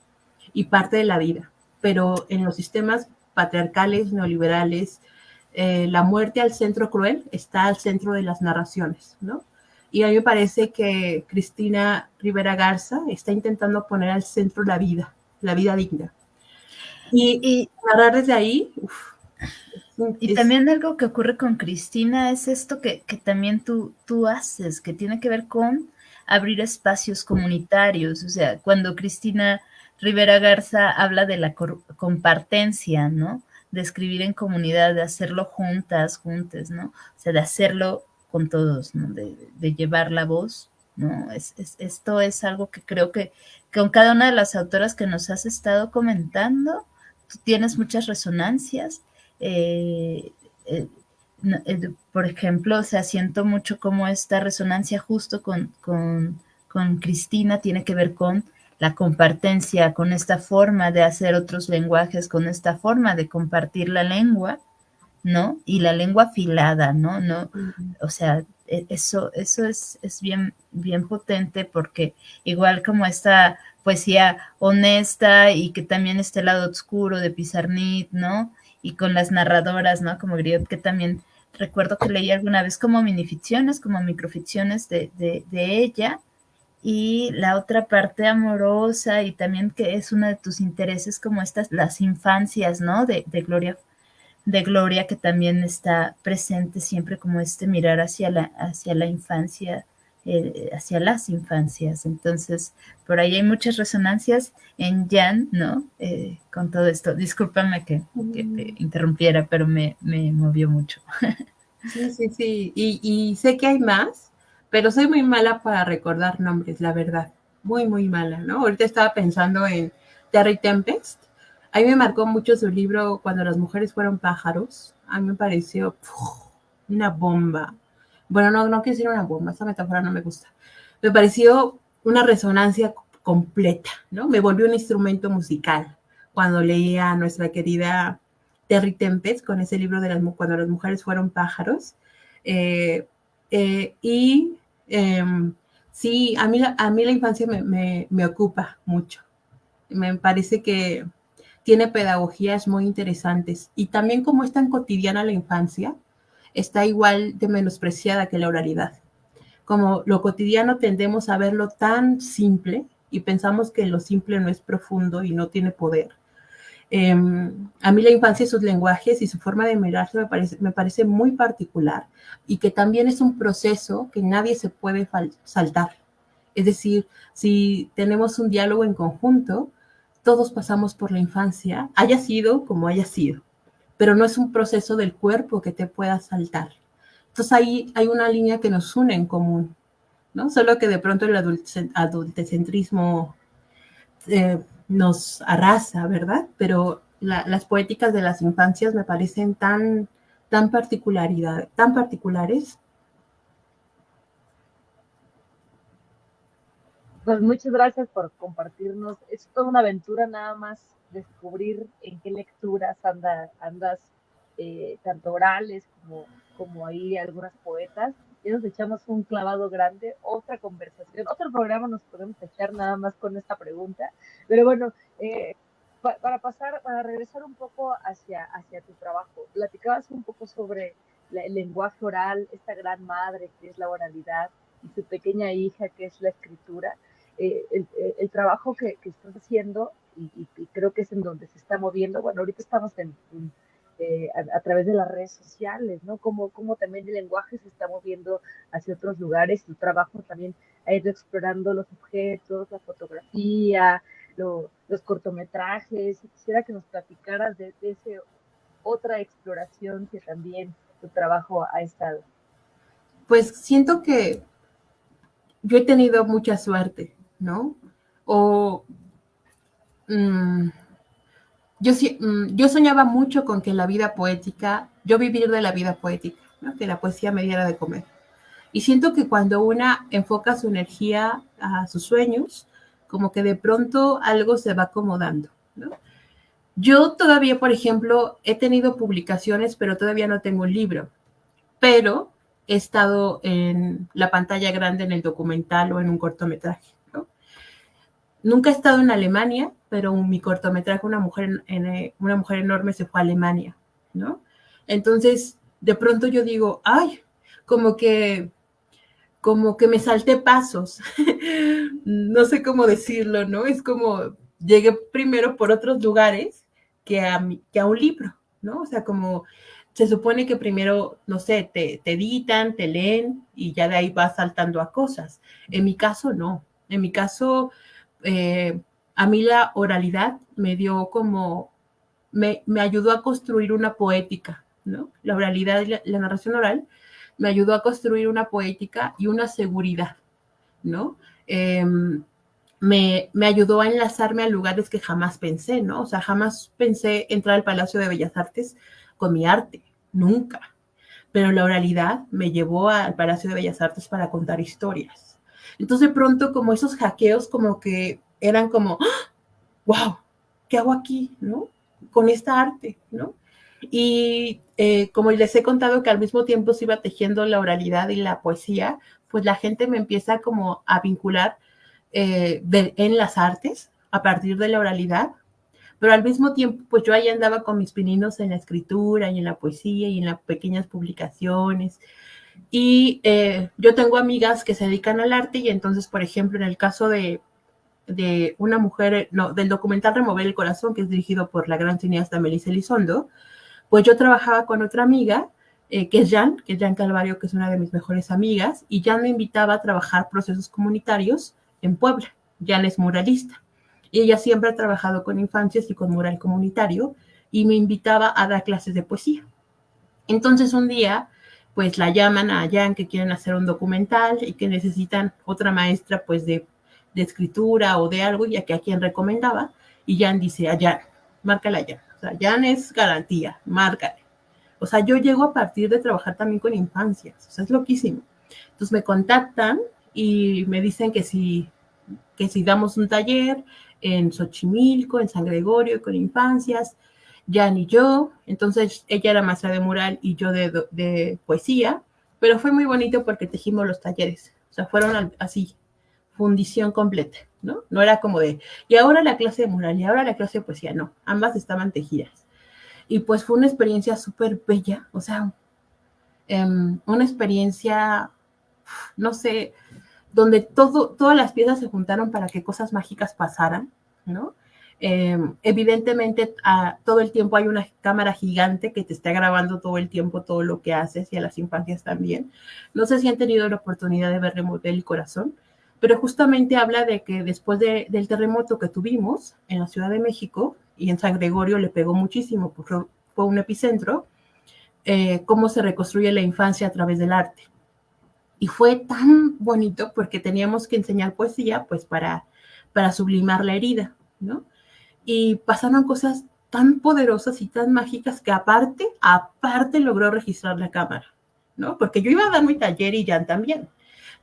y parte de la vida, pero en los sistemas patriarcales, neoliberales, la muerte al centro cruel está al centro de las narraciones, ¿no? Y a mí me parece que Cristina Rivera Garza está intentando poner al centro la vida digna. Y narrar desde ahí, Y también algo que ocurre con Cristina es esto que también tú haces, que tiene que ver con abrir espacios comunitarios. O sea, cuando Cristina Rivera Garza habla de la compartencia, ¿no? De escribir en comunidad, de hacerlo juntes, ¿no? O sea, de hacerlo con todos, ¿no? De llevar la voz, ¿no? Esto es algo que creo que con cada una de las autoras que nos has estado comentando, tú tienes muchas resonancias. Eh, eh, por ejemplo, o sea, siento mucho como esta resonancia justo con Cristina tiene que ver con la compartencia, con esta forma de hacer otros lenguajes, con esta forma de compartir la lengua, ¿no? Y la lengua afilada, ¿no? No, o sea, eso es bien potente porque igual como esta poesía honesta y que también está el lado oscuro de Pizarnik, ¿no? Y con las narradoras, ¿no? Como Griot, que también recuerdo que leí alguna vez como minificciones, como microficciones de ella, y la otra parte amorosa y también que es uno de tus intereses como estas, las infancias, ¿no? De Gloria, que también está presente siempre como este mirar hacia la infancia, hacia las infancias. Entonces, por ahí hay muchas resonancias en Jan, ¿no? Con todo esto. Discúlpame que te interrumpiera, pero me movió mucho. Sí. Y sé que hay más, pero soy muy mala para recordar nombres, la verdad. Muy mala, ¿no? Ahorita estaba pensando en Terry Tempest. A mí me marcó mucho su libro Cuando las mujeres fueron pájaros. A mí me pareció una bomba. Bueno, no quiero decir una bomba, esa metáfora no me gusta. Me pareció una resonancia completa, ¿no? Me volvió un instrumento musical cuando leía a nuestra querida Terry Tempest con ese libro de Cuando las mujeres fueron pájaros. Sí, a mí la infancia me ocupa mucho. Me parece que tiene pedagogías muy interesantes y también como es tan cotidiana la infancia, está igual de menospreciada que la oralidad. Como lo cotidiano tendemos a verlo tan simple y pensamos que lo simple no es profundo y no tiene poder. A mí la infancia, sus lenguajes y su forma de mirarse me parece muy particular y que también es un proceso que nadie se puede saltar. Es decir, si tenemos un diálogo en conjunto, todos pasamos por la infancia, haya sido como haya sido, pero no es un proceso del cuerpo que te pueda saltar. Entonces ahí hay una línea que nos une en común, ¿no? Solo que de pronto el adultecentrismo nos arrasa, ¿verdad? Pero las poéticas de las infancias me parecen tan particulares. Pues muchas gracias por compartirnos. Es toda una aventura nada más descubrir en qué lecturas andas tanto orales como ahí algunas poetas. Ya nos echamos un clavado grande, otra conversación, otro programa nos podemos echar nada más con esta pregunta. Pero bueno, para regresar un poco hacia tu trabajo, platicabas un poco sobre el lenguaje oral, esta gran madre que es la oralidad y su pequeña hija que es la escritura. El trabajo que estás haciendo y creo que es en donde se está moviendo. Bueno, ahorita estamos a través de las redes sociales, ¿no? Como también el lenguaje se está moviendo hacia otros lugares. Tu trabajo también ha ido explorando los objetos, la fotografía, los cortometrajes. Quisiera que nos platicaras de esa otra exploración que también tu trabajo ha estado. Pues siento que yo he tenido mucha suerte, ¿no? Yo soñaba mucho con que la vida poética, yo vivir de la vida poética, ¿no? Que la poesía me diera de comer. Y siento que cuando una enfoca su energía a sus sueños, como que de pronto algo se va acomodando, ¿no? Yo todavía, por ejemplo, he tenido publicaciones, pero todavía no tengo un libro. Pero he estado en la pantalla grande en el documental o en un cortometraje, ¿no? Nunca he estado en Alemania, pero mi cortometraje, una mujer enorme, se fue a Alemania, ¿no? Entonces, de pronto yo digo, ay, como que me salté pasos. No sé cómo decirlo, ¿no? Es como llegué primero por otros lugares que a un libro, ¿no? O sea, como se supone que primero, no sé, te editan, te leen y ya de ahí vas saltando a cosas. En mi caso, no. En mi caso, a mí la oralidad me dio como, me ayudó a construir una poética, ¿no? La oralidad y la narración oral me ayudó a construir una poética y una seguridad, ¿no? Me ayudó a enlazarme a lugares que jamás pensé, ¿no? O sea, jamás pensé entrar al Palacio de Bellas Artes con mi arte, nunca. Pero la oralidad me llevó al Palacio de Bellas Artes para contar historias. Entonces, de pronto, como esos hackeos, como que eran como, wow, ¿qué hago aquí, no? Con esta arte, ¿no? Y como les he contado que al mismo tiempo se iba tejiendo la oralidad y la poesía, pues la gente me empieza como a vincular en las artes a partir de la oralidad, pero al mismo tiempo, pues yo ahí andaba con mis pininos en la escritura y en la poesía y en las pequeñas publicaciones. Y yo tengo amigas que se dedican al arte y entonces, por ejemplo, en el caso de una mujer, no, del documental Remover el Corazón, que es dirigido por la gran cineasta Melissa Elizondo, pues yo trabajaba con otra amiga, que es Jan Calvario, que es una de mis mejores amigas, y Jan me invitaba a trabajar procesos comunitarios en Puebla. Jan es muralista, y ella siempre ha trabajado con infancias y con mural comunitario, y me invitaba a dar clases de poesía. Entonces un día, pues la llaman a Jan que quieren hacer un documental y que necesitan otra maestra, pues de escritura o de algo, ya que a quien recomendaba, y Jan dice a Jan, márcala a Jan. O sea, Jan es garantía, márcale. O sea, yo llego a partir de trabajar también con infancias, o sea, es loquísimo. Entonces me contactan y me dicen que si damos un taller en Xochimilco, en San Gregorio, con infancias, Jan y yo. Entonces ella era maestra de mural y yo de poesía, pero fue muy bonito porque tejimos los talleres, o sea, fueron así, fundición completa, ¿no? No era como de, y ahora la clase de mural, y ahora la clase de poesía, no, ambas estaban tejidas. Y pues fue una experiencia súper bella, o sea, una experiencia, no sé, donde todas las piezas se juntaron para que cosas mágicas pasaran, ¿no? Evidentemente, todo el tiempo hay una cámara gigante que te está grabando todo el tiempo todo lo que haces y a las infancias también. No sé si han tenido la oportunidad de ver Remover el Corazón, pero justamente habla de que después del terremoto que tuvimos en la Ciudad de México y en San Gregorio le pegó muchísimo, porque fue un epicentro, cómo se reconstruye la infancia a través del arte. Y fue tan bonito porque teníamos que enseñar poesía, pues para sublimar la herida, ¿no? Y pasaron cosas tan poderosas y tan mágicas que aparte logró registrar la cámara, ¿no? Porque yo iba a dar mi taller y Jan también,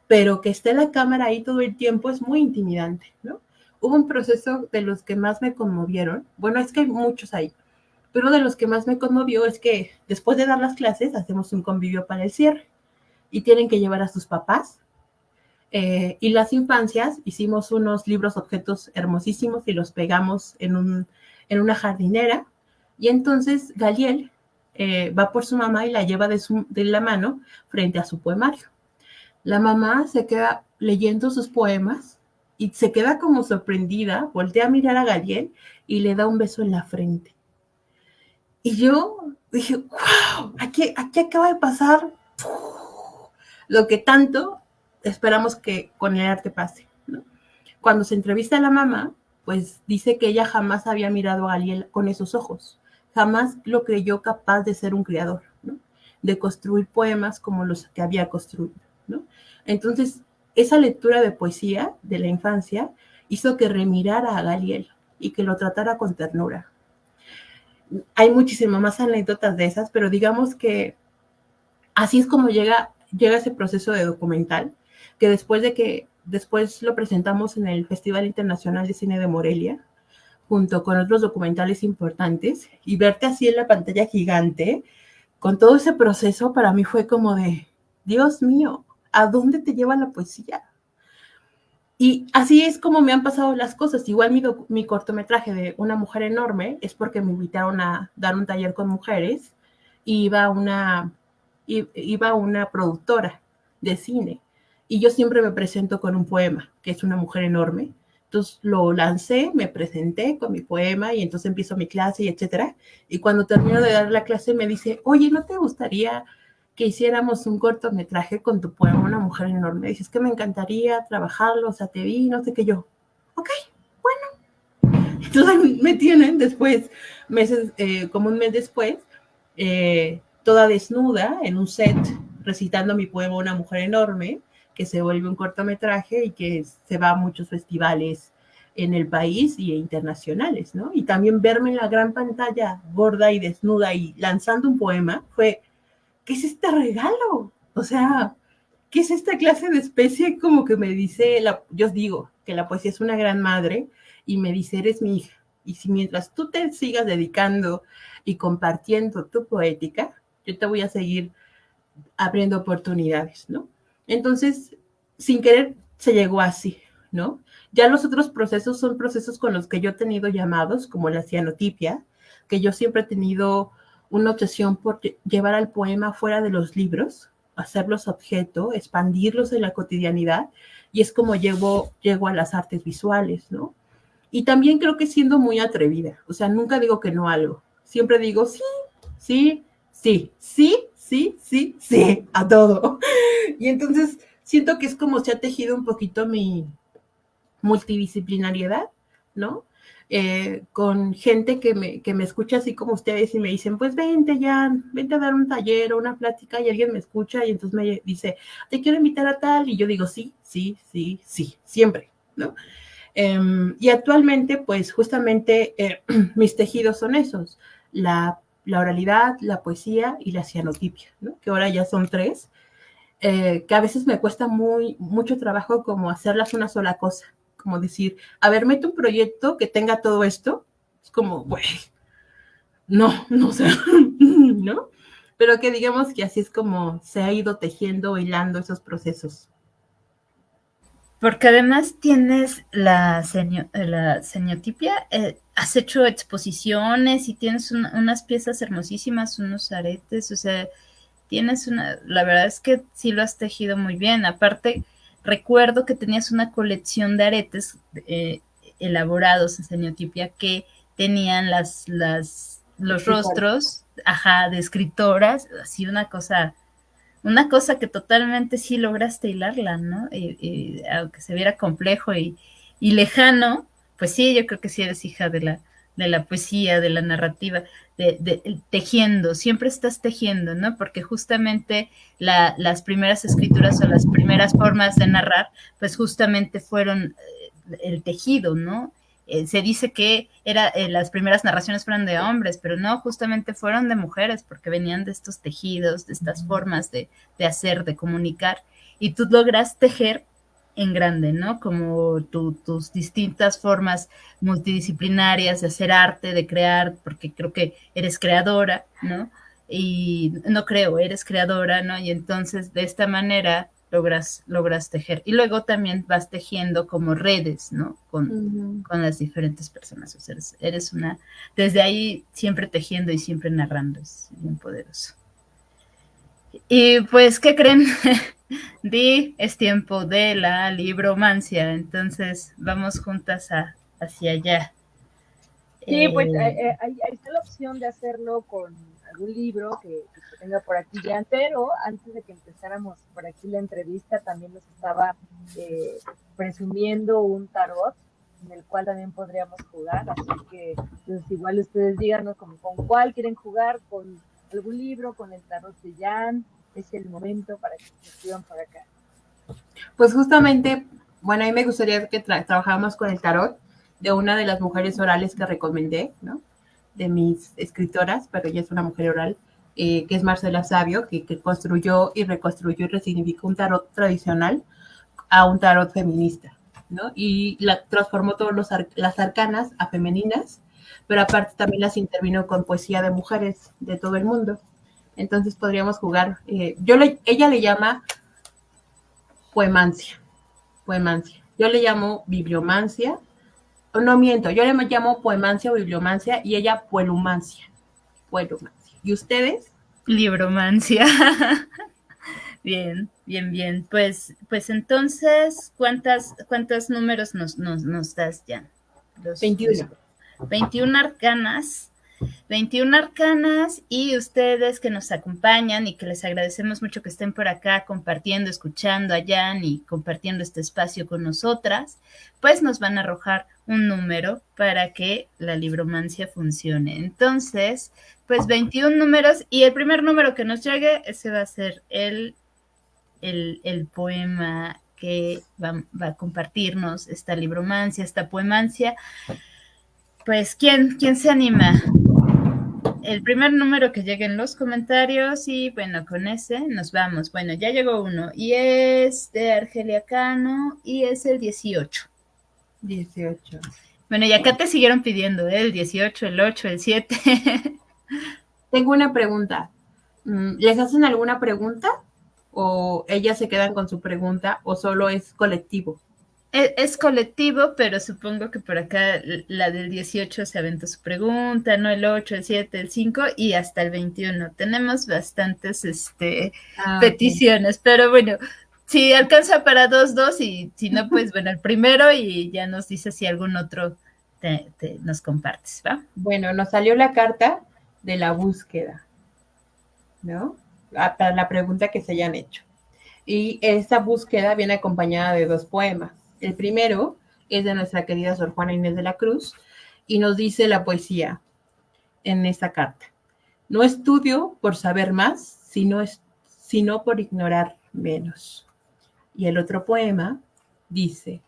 pero que esté la cámara ahí todo el tiempo es muy intimidante, ¿no? Hubo un proceso de los que más me conmovieron, bueno, es que hay muchos ahí, pero de los que más me conmovió es que después de dar las clases hacemos un convivio para el cierre y tienen que llevar a sus papás. Y las infancias hicimos unos libros objetos hermosísimos y los pegamos en una jardinera. Y entonces Galiel va por su mamá y la lleva de la mano frente a su poemario. La mamá se queda leyendo sus poemas y se queda como sorprendida, voltea a mirar a Galiel y le da un beso en la frente. Y yo dije, wow, aquí acaba de pasar lo que tanto esperamos que con el arte pase, ¿no? Cuando se entrevista a la mamá, pues dice que ella jamás había mirado a alguien con esos ojos, jamás lo creyó capaz de ser un creador, ¿no? De construir poemas como los que había construido, ¿no? Entonces, esa lectura de poesía de la infancia hizo que remirara a Galiel y que lo tratara con ternura. Hay muchísimas más anécdotas de esas, pero digamos que así es como llega ese proceso de documental, que después lo presentamos en el Festival Internacional de Cine de Morelia, junto con otros documentales importantes, y verte así en la pantalla gigante, con todo ese proceso, para mí fue como de, Dios mío, ¿a dónde te lleva la poesía? Y así es como me han pasado las cosas. Igual mi cortometraje de Una mujer enorme es porque me invitaron a dar un taller con mujeres y iba una productora de cine. Y yo siempre me presento con un poema, que es Una mujer enorme, Entonces lo lancé, me presenté con mi poema y entonces empiezo mi clase y etcétera. Y cuando termino de dar la clase me dice, oye, ¿no te gustaría que hiciéramos un cortometraje con tu poema Una mujer enorme? Dices que me encantaría trabajarlo, o sea, te vi, no sé qué. Yo, ok, bueno. Entonces me tienen después, meses, como un mes después, toda desnuda en un set, recitando mi poema Una mujer enorme, que se vuelve un cortometraje y que se va a muchos festivales en el país y internacionales, ¿no? Y también verme en la gran pantalla, gorda y desnuda y lanzando un poema, fue, ¿qué es este regalo? O sea, ¿qué es esta clase de especie? Como que me dice, yo digo que la poesía es una gran madre y me dice, eres mi hija. Y si mientras tú te sigas dedicando y compartiendo tu poética, yo te voy a seguir abriendo oportunidades, ¿no? Entonces, sin querer, se llegó así, ¿no? Ya los otros procesos son procesos con los que yo he tenido llamados, como la cianotipia, que yo siempre he tenido una obsesión por llevar al poema fuera de los libros, hacerlos objeto, expandirlos en la cotidianidad, y es como llego a las artes visuales, ¿no? Y también creo que siendo muy atrevida, o sea, nunca digo que no a algo, siempre digo sí, sí, sí, sí, sí, sí, sí, a todo. Y entonces siento que es como se ha tejido un poquito mi multidisciplinariedad, ¿no? Con gente que me escucha así como ustedes y me dicen, pues vente ya, vente a dar un taller o una plática y alguien me escucha y entonces me dice, te quiero invitar a tal y yo digo, sí, sí, sí, sí, siempre, ¿no? Y actualmente, pues justamente mis tejidos son esos, la oralidad, la poesía y la cianotipia, ¿no? Que ahora ya son 3, que a veces me cuesta mucho trabajo como hacerlas una sola cosa, como decir, a ver, mete un proyecto que tenga todo esto, es como, güey, no sé, ¿no? Pero que digamos que así es como se ha ido tejiendo, hilando esos procesos. Porque además tienes la semiotipia, has hecho exposiciones y tienes unas piezas hermosísimas, unos aretes, o sea, tienes la verdad es que sí lo has tejido muy bien. Aparte, recuerdo que tenías una colección de aretes elaborados en semiotipia que tenían los rostros, ajá, de escritoras, así una cosa que totalmente sí lograste hilarla, ¿no? Aunque se viera complejo y lejano, pues sí, yo creo que sí eres hija de la poesía, de la narrativa, tejiendo, siempre estás tejiendo, ¿no? Porque justamente las primeras escrituras o las primeras formas de narrar, pues justamente fueron el tejido, ¿no? Se dice que las primeras narraciones fueron de hombres, pero no, justamente fueron de mujeres, porque venían de estos tejidos, de estas formas de hacer, de comunicar, y tú logras tejer en grande, ¿no? Como tus distintas formas multidisciplinarias de hacer arte, de crear, porque creo que eres creadora, ¿no? Y no creo, eres creadora, ¿no? Y entonces de esta manera logras tejer. Y luego también vas tejiendo como redes, ¿no? Con las diferentes personas. O sea, eres una, desde ahí siempre tejiendo y siempre narrando, es bien poderoso. Y pues, ¿qué creen? Es tiempo de la libromancia, entonces vamos juntas hacia allá. Sí, pues ahí está la opción de hacerlo con algún libro que tenga por aquí ya, pero antes de que empezáramos por aquí la entrevista, también nos estaba presumiendo un tarot en el cual también podríamos jugar, así que pues, igual ustedes díganos con cuál quieren jugar, con algún libro, con el tarot de Jan, es el momento para que se escriban por acá. Pues justamente, bueno, a mí me gustaría que trabajáramos con el tarot de una de las mujeres orales que recomendé, ¿no? De mis escritoras, pero ella es una mujer oral, que es Marcela Sabio, que construyó y reconstruyó y resignificó un tarot tradicional a un tarot feminista, ¿no? Y transformó todas las arcanas a femeninas, pero aparte también las intervino con poesía de mujeres de todo el mundo. Entonces podríamos jugar, ella le llama poemancia. Yo le llamo bibliomancia, no miento, yo le llamo poemancia o bibliomancia y ella puelumancia. ¿Y ustedes? Libromancia. Bien, bien, bien. Pues entonces, ¿cuántos números nos das ya? 21. 21 arcanas. 21 arcanas y ustedes que nos acompañan y que les agradecemos mucho que estén por acá compartiendo, escuchando a Jan y compartiendo este espacio con nosotras, pues nos van a arrojar un número para que la libromancia funcione. Entonces, pues 21 números y el primer número que nos llegue, ese va a ser el poema que va a compartirnos esta libromancia, esta poemancia. Pues, ¿quién se anima? El primer número que llegue en los comentarios y bueno, con ese nos vamos. Bueno, ya llegó uno y es de Argelia Cano y es el 18. 18. Bueno, y acá te siguieron pidiendo, ¿eh? El 18, el 8, el 7. Tengo una pregunta. ¿Les hacen alguna pregunta? ¿O ellas se quedan con su pregunta? ¿O solo es colectivo? Es colectivo, pero supongo que por acá la del 18 se aventó su pregunta, ¿no? El 8, el 7, el 5 y hasta el 21. Tenemos bastantes peticiones, okay. Pero bueno, si alcanza para 2 y si no, pues bueno, el primero y ya nos dice si algún otro nos compartes, ¿va? Bueno, nos salió la carta de la búsqueda, ¿no? Para la pregunta que se hayan hecho. Y esa búsqueda viene acompañada de 2 poemas. El primero es de nuestra querida Sor Juana Inés de la Cruz y nos dice la poesía en esta carta. No estudio por saber más, sino por ignorar menos. Y el otro poema dice,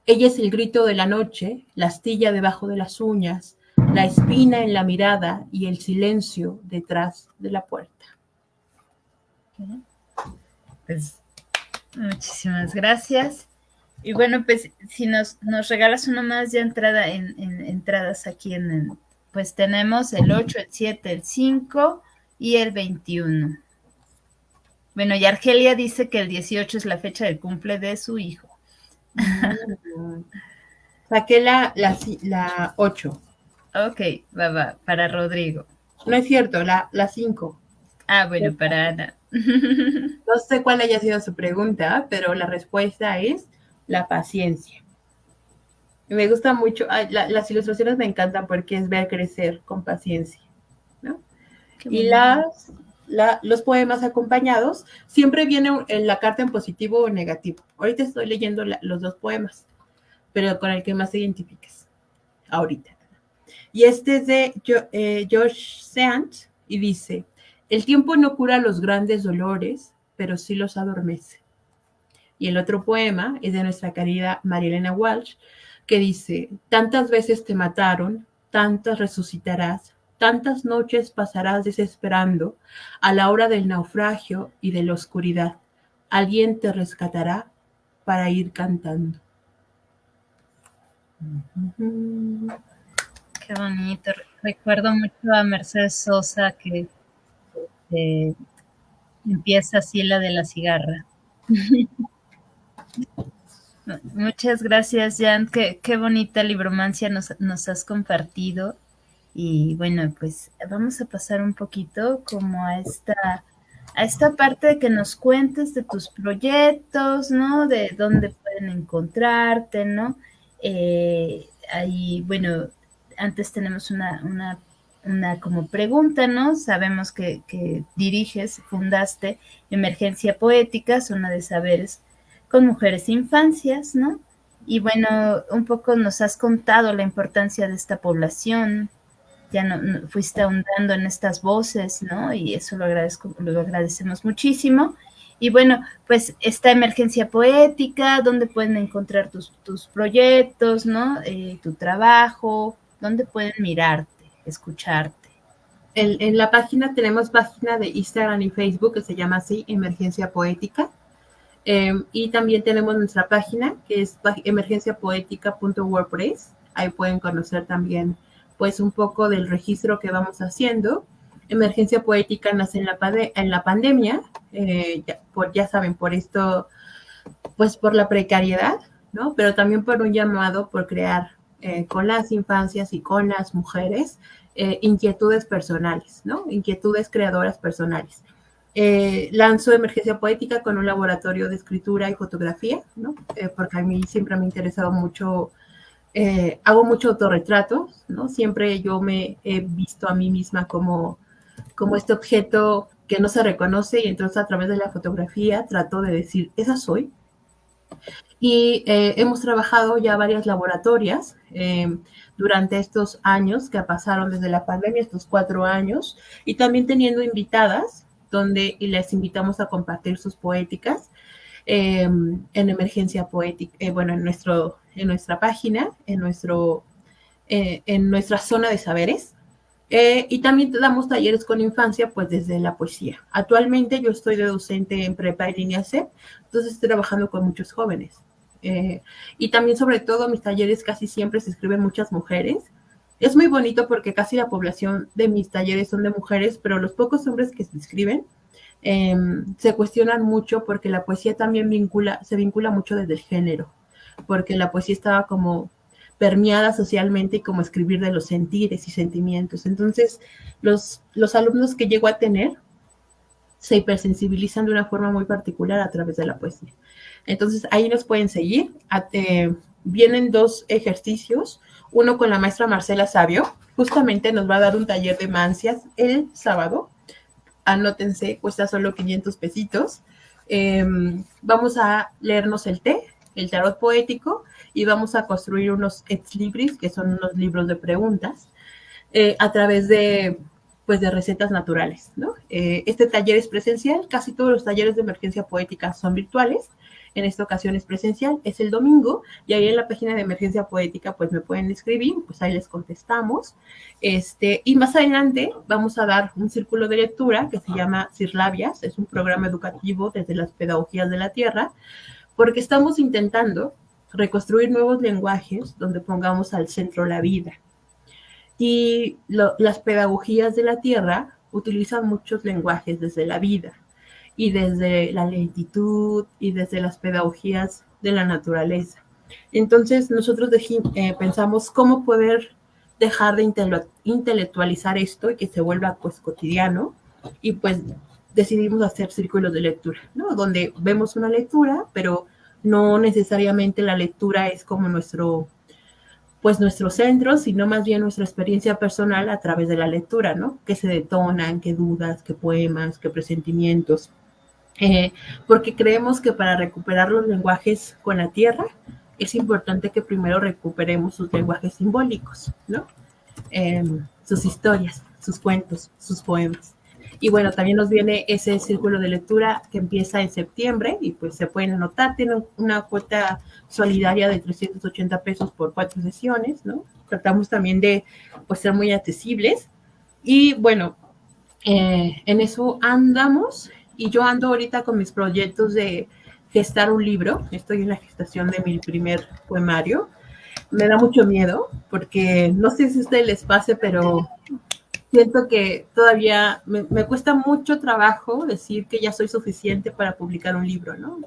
ella es el grito de la noche, la astilla debajo de las uñas, la espina en la mirada y el silencio detrás de la puerta. Pues muchísimas gracias. Y bueno, pues si nos regalas una más ya entrada en entradas aquí pues tenemos el 8, el 7, el 5 y el 21. Bueno, y Argelia dice que el 18 es la fecha del cumple de su hijo. Saqué la 8. Ok, va, para Rodrigo. No es cierto, la 5. Ah, bueno, para Ana. No sé cuál haya sido su pregunta, pero la respuesta es la paciencia. Me gusta mucho, las ilustraciones me encantan porque es ver crecer con paciencia, ¿no? Y los poemas acompañados siempre viene en la carta en positivo o negativo. Ahorita estoy leyendo los 2 poemas, pero con el que más te identificas ahorita. Y este es de Josh Sand y dice, el tiempo no cura los grandes dolores, pero sí los adormece. Y el otro poema es de nuestra querida Marielena Walsh, que dice, tantas veces te mataron, tantas resucitarás, tantas noches pasarás desesperando, a la hora del naufragio y de la oscuridad. Alguien te rescatará para ir cantando. Qué bonito. Recuerdo mucho a Mercedes Sosa que empieza así la de la cigarra. Muchas gracias, Jan. Qué bonita libromancia nos has compartido. Y bueno, pues vamos a pasar un poquito como a esta parte de que nos cuentes de tus proyectos, ¿no? De dónde pueden encontrarte, ¿no? Ahí, bueno, antes tenemos una como pregunta, ¿no? Sabemos que fundaste Emergencia Poética, zona de saberes con mujeres e infancias, ¿no? Y bueno, un poco nos has contado la importancia de esta población, ya no fuiste ahondando en estas voces, ¿no? Y eso lo agradecemos muchísimo. Y bueno, pues esta Emergencia Poética, ¿dónde pueden encontrar tus proyectos, ¿no? Tu trabajo, ¿dónde pueden mirarte, escucharte? En la página, tenemos página de Instagram y Facebook que se llama así, Emergencia Poética. Y también tenemos nuestra página que es emergenciapoetica.wordpress. Ahí pueden conocer también pues un poco del registro que vamos haciendo. Emergencia Poética nace en la pandemia, ya saben, por esto, pues por la precariedad, ¿no? Pero también por un llamado por crear con las infancias y con las mujeres inquietudes personales, ¿no? Inquietudes creadoras personales. Lanzo Emergencia Poética con un laboratorio de escritura y fotografía, ¿no? Porque a mí siempre me ha interesado mucho, hago mucho autorretrato, ¿no? Siempre yo me he visto a mí misma como este objeto que no se reconoce y entonces a través de la fotografía trato de decir, esa soy. Y hemos trabajado ya varias laboratorias durante estos años que pasaron desde la pandemia, estos 4 años, y también teniendo invitadas donde les invitamos a compartir sus poéticas en Emergencia Poética, bueno, en nuestra página, en nuestra zona de saberes. Y también damos talleres con infancia, pues desde la poesía. Actualmente yo estoy de docente en prepa y línea C, entonces estoy trabajando con muchos jóvenes. Y también sobre todo mis talleres casi siempre se escriben muchas mujeres. Es muy bonito porque casi la población de mis talleres son de mujeres, pero los pocos hombres que se escriben se cuestionan mucho porque la poesía también se vincula mucho desde el género, porque la poesía estaba como permeada socialmente y como escribir de los sentires y sentimientos. Entonces, los alumnos que llego a tener se hipersensibilizan de una forma muy particular a través de la poesía. Entonces, ahí nos pueden seguir. Vienen 2 ejercicios, uno con la maestra Marcela Sabio, justamente nos va a dar un taller de mancias el sábado. Anótense, cuesta solo 500 pesitos. Vamos a leernos el tarot poético, y vamos a construir unos ex libris, que son unos libros de preguntas, a través de, pues, de recetas naturales, ¿no? Este taller es presencial, casi todos los talleres de emergencia poética son virtuales, en esta ocasión es presencial, es el domingo, y ahí en la página de Emergencia Poética pues me pueden escribir, pues ahí les contestamos. Y más adelante vamos a dar un círculo de lectura que se llama Cirlabias, es un programa educativo desde las pedagogías de la tierra, porque estamos intentando reconstruir nuevos lenguajes donde pongamos al centro la vida. Y las pedagogías de la tierra utilizan muchos lenguajes desde la vida y desde la lentitud y desde las pedagogías de la naturaleza. Entonces nosotros pensamos cómo poder dejar de intelectualizar esto y que se vuelva pues cotidiano, y pues decidimos hacer círculos de lectura, ¿no? Donde vemos una lectura, pero no necesariamente la lectura es como nuestro centro, sino más bien nuestra experiencia personal a través de la lectura, ¿no? Qué se detonan, qué dudas, qué poemas, qué presentimientos. Porque creemos que para recuperar los lenguajes con la tierra es importante que primero recuperemos sus lenguajes simbólicos, ¿no? Sus historias, sus cuentos, sus poemas. Y bueno, también nos viene ese círculo de lectura que empieza en septiembre y pues se pueden anotar, tienen una cuota solidaria de 380 pesos por 4 sesiones, ¿no? Tratamos también de pues ser muy accesibles y bueno, en eso andamos. Y yo ando ahorita con mis proyectos de gestar un libro. Estoy en la gestación de mi primer poemario. Me da mucho miedo porque no sé si a ustedes les pase, pero siento que todavía me cuesta mucho trabajo decir que ya soy suficiente para publicar un libro, ¿no?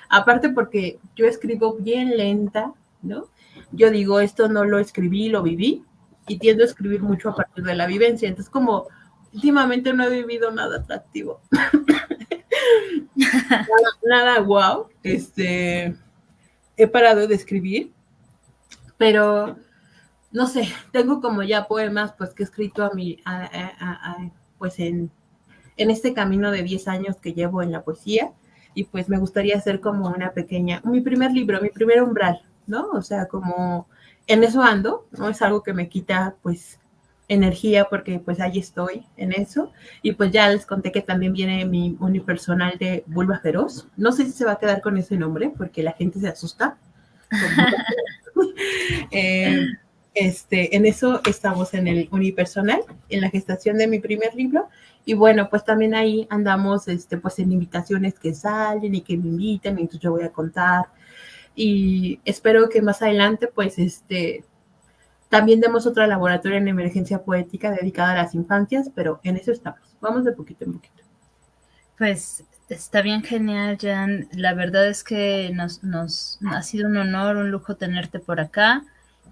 Aparte porque yo escribo bien lenta, ¿no? Yo digo, esto no lo escribí, lo viví, y tiendo a escribir mucho a partir de la vivencia. Entonces, como últimamente no he vivido nada atractivo. nada wow. He parado de escribir, pero no sé, tengo como ya poemas pues que he escrito pues en este camino de 10 años que llevo en la poesía, y pues me gustaría hacer como mi primer libro, mi primer umbral, ¿no? O sea, como en eso ando, ¿no? Es algo que me quita pues energía porque pues ahí estoy en eso, y pues ya les conté que también viene mi unipersonal de Vulva Feroz. No sé si se va a quedar con ese nombre porque la gente se asusta. En eso estamos en el unipersonal, en la gestación de mi primer libro, y bueno, pues también ahí andamos pues en invitaciones que salen y que me invitan, y entonces yo voy a contar, y espero que más adelante pues también demos otra laboratorio en emergencia poética dedicada a las infancias, pero en eso estamos, vamos de poquito en poquito. Pues está bien genial, Jan. La verdad es que nos ha sido un honor, un lujo tenerte por acá.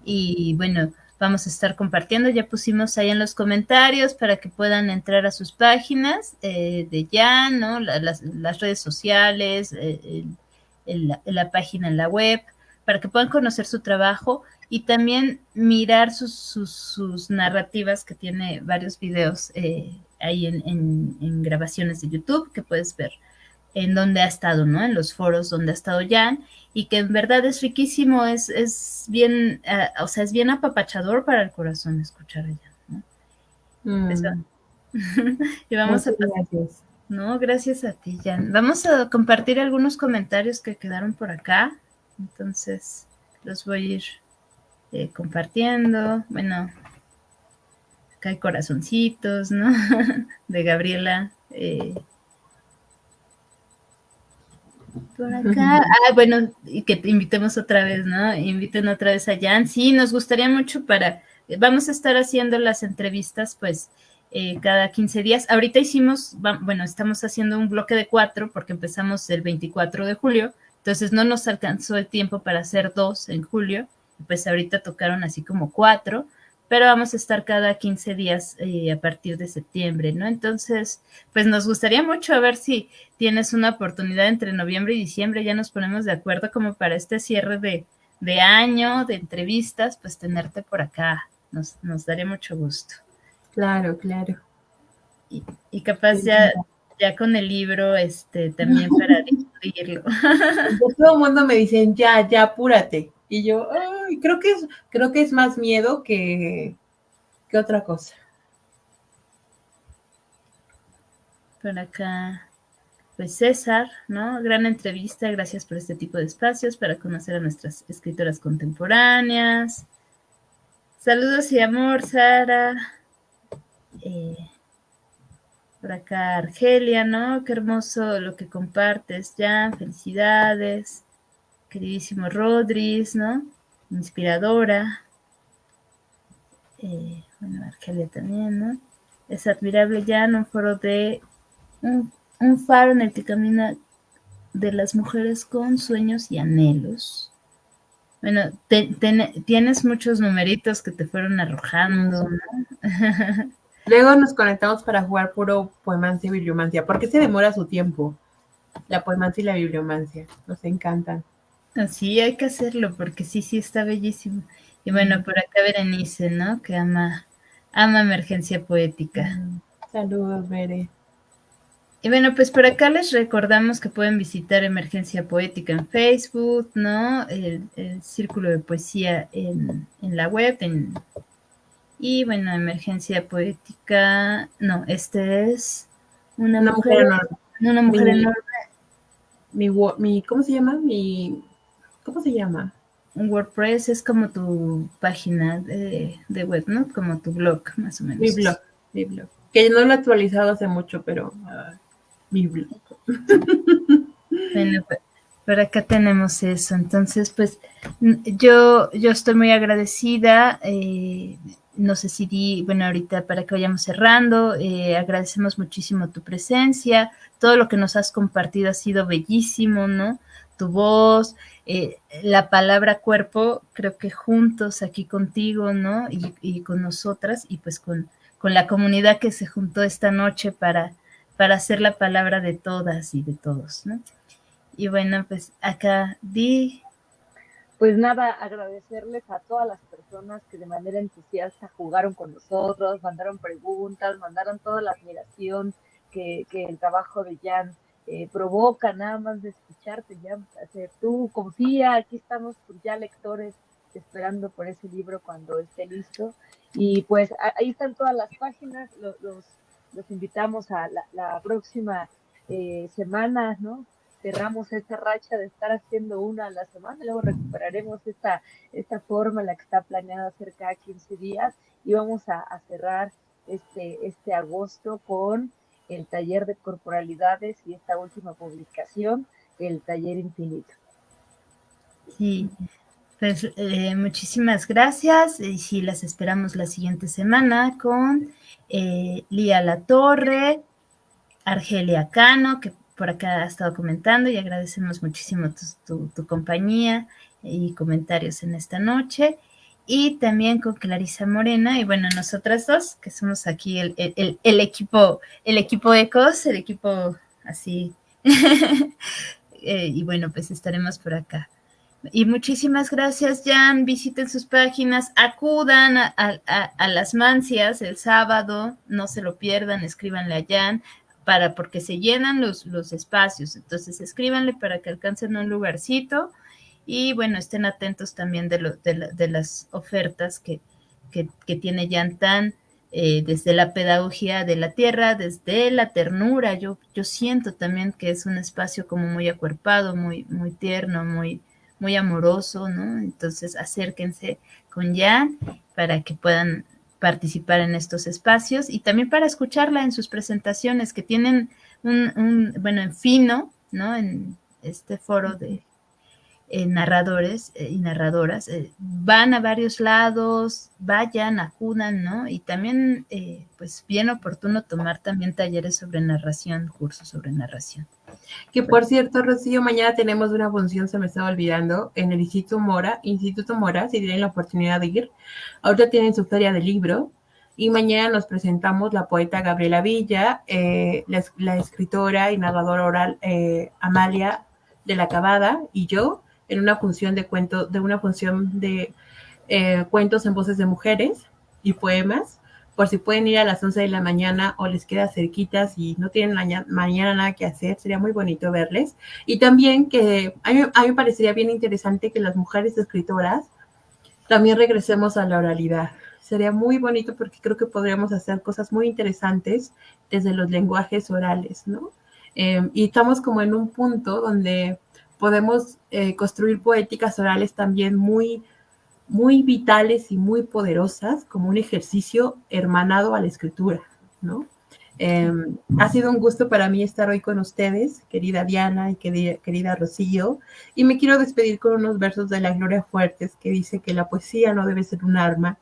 Y bueno, vamos a estar compartiendo. Ya pusimos ahí en los comentarios para que puedan entrar a sus páginas de Jan, ¿no? Las redes sociales, la página en la web, para que puedan conocer su trabajo y también mirar sus narrativas, que tiene varios videos ahí en grabaciones de YouTube que puedes ver en donde ha estado, ¿no? En los foros donde ha estado Jan, y que en verdad es riquísimo, es bien, o sea, es bien apapachador para el corazón escuchar a Jan, ¿no? Y vamos Muchas gracias. No, gracias a ti, Jan. Vamos a compartir algunos comentarios que quedaron por acá, entonces los voy a ir compartiendo. Bueno, acá hay corazoncitos, ¿no? De Gabriela. Por acá. Bueno, y que te invitemos otra vez, ¿no? Inviten otra vez a Jan. Sí, nos gustaría mucho vamos a estar haciendo las entrevistas, pues, cada 15 días. Ahorita estamos haciendo un bloque de 4 porque empezamos el 24 de julio, entonces no nos alcanzó el tiempo para hacer 2 en julio, pues ahorita tocaron así como 4, pero vamos a estar cada 15 días a partir de septiembre, ¿no? Entonces, pues nos gustaría mucho a ver si tienes una oportunidad entre noviembre y diciembre, ya nos ponemos de acuerdo como para este cierre de año, de entrevistas, pues tenerte por acá, nos daría mucho gusto. Claro, claro. Y capaz ya con el libro, también para difundirlo. Todo el mundo me dicen, ya, apúrate. Y yo, ay, creo que es más miedo que otra cosa. Por acá, pues César, ¿no? Gran entrevista, gracias por este tipo de espacios para conocer a nuestras escritoras contemporáneas. Saludos y amor, Sara. Por acá Argelia, ¿no? Qué hermoso lo que compartes, Jan, felicidades. Queridísimo Rodríguez, ¿no? Inspiradora. Bueno, Argelia también, ¿no? Es admirable, Jan, un faro en el que camina de las mujeres con sueños y anhelos. Bueno, tienes muchos numeritos que te fueron arrojando, ¿no? Luego nos conectamos para jugar puro poemancia y bibliomancia. ¿Por qué se demora su tiempo? La poemancia y la bibliomancia. Nos encantan. Sí, hay que hacerlo porque sí está bellísimo. Y bueno, por acá Berenice, ¿no? Que ama Emergencia Poética. Saludos, Bere. Y bueno, pues por acá les recordamos que pueden visitar Emergencia Poética en Facebook, ¿no? El Círculo de Poesía en la web. Y bueno, Emergencia Poética, no, es una mujer enorme. Una mujer enorme. ¿Cómo se llama? ¿Cómo se llama? Un WordPress es como tu página de web, ¿no? Como tu blog, más o menos. Mi blog. Que no lo he actualizado hace mucho, pero mi blog. Bueno, por acá tenemos eso. Entonces, pues, yo estoy muy agradecida. No sé si bueno, ahorita para que vayamos cerrando, agradecemos muchísimo tu presencia. Todo lo que nos has compartido ha sido bellísimo, ¿no? Tu voz, la palabra cuerpo, creo que juntos aquí contigo, ¿no? Y con nosotras, y pues con la comunidad que se juntó esta noche para hacer la palabra de todas y de todos, ¿no? Y bueno, pues acá Pues nada, agradecerles a todas las personas que de manera entusiasta jugaron con nosotros, mandaron preguntas, mandaron toda la admiración que el trabajo de Jan provoca, nada más de escucharte, Jan. Tú confía, aquí estamos pues, ya lectores esperando por ese libro cuando esté listo. Y pues ahí están todas las páginas, los invitamos a la próxima semana, ¿no? Cerramos esta racha de estar haciendo una a la semana, luego recuperaremos esta forma en la que está planeada hacer cada 15 días y vamos a cerrar este agosto con el taller de corporalidades y esta última publicación, el taller infinito. Sí, pues muchísimas gracias y sí, las esperamos la siguiente semana con Lía Latorre, Argelia Cano, que por acá ha estado comentando, y agradecemos muchísimo tu compañía y comentarios en esta noche. y también con Clarisa Morena, y bueno, nosotras dos, que somos aquí el equipo Ecos, el equipo así. Y bueno, pues estaremos por acá. Y muchísimas gracias, Jan. Visiten sus páginas, acudan a las Mancias el sábado, no se lo pierdan, escríbanle a Jan, porque se llenan los espacios. Entonces, escríbanle para que alcancen un lugarcito. Y bueno, estén atentos también de las ofertas que tiene Jan Tan, desde la pedagogía de la tierra, desde la ternura. Yo siento también que es un espacio como muy acuerpado, muy, muy tierno, muy amoroso, ¿no? Entonces acérquense con Jan para que puedan participar en estos espacios y también para escucharla en sus presentaciones que tienen bueno, en Fino, ¿no? En este foro de narradores y narradoras, van a varios lados, vayan, acudan, ¿no? Y también, pues bien oportuno tomar también talleres sobre narración, cursos sobre narración. Que por cierto, Rocío, mañana tenemos una función, se me estaba olvidando, en el Instituto Mora, si tienen la oportunidad de ir. Ahorita tienen su feria de libro y mañana nos presentamos la poeta Gabriela Villa, la escritora y narradora oral Amalia de la Cabada y yo, en una función de cuentos, cuentos en voces de mujeres y poemas, por si pueden ir a las 11 de la mañana o les queda cerquitas y no tienen mañana nada que hacer, sería muy bonito verles. Y también que a mí me parecería bien interesante que las mujeres escritoras también regresemos a la oralidad. Sería muy bonito porque creo que podríamos hacer cosas muy interesantes desde los lenguajes orales, ¿no? Y estamos como en un punto donde podemos construir poéticas orales también muy vitales y muy poderosas, como un ejercicio hermanado a la escritura, ¿no? Ha sido un gusto para mí estar hoy con ustedes, querida Diana y querida Rocío, y me quiero despedir con unos versos de la Gloria Fuertes que dice que la poesía no debe ser un arma,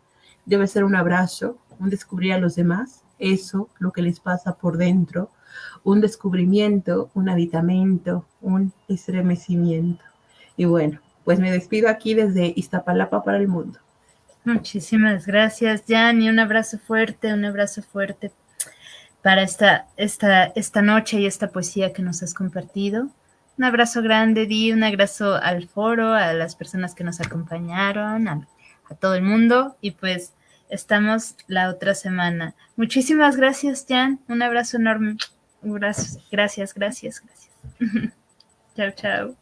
debe ser un abrazo, un descubrir a los demás, eso, lo que les pasa por dentro, un descubrimiento, un aditamento, un estremecimiento. Y bueno, pues me despido aquí desde Iztapalapa para el mundo. Muchísimas gracias, Jan, y un abrazo fuerte para esta noche y esta poesía que nos has compartido. Un abrazo grande, Di, un abrazo al foro, a las personas que nos acompañaron, a todo el mundo, y pues estamos la otra semana. Muchísimas gracias, Jan, un abrazo enorme. Gracias. Chao, chao.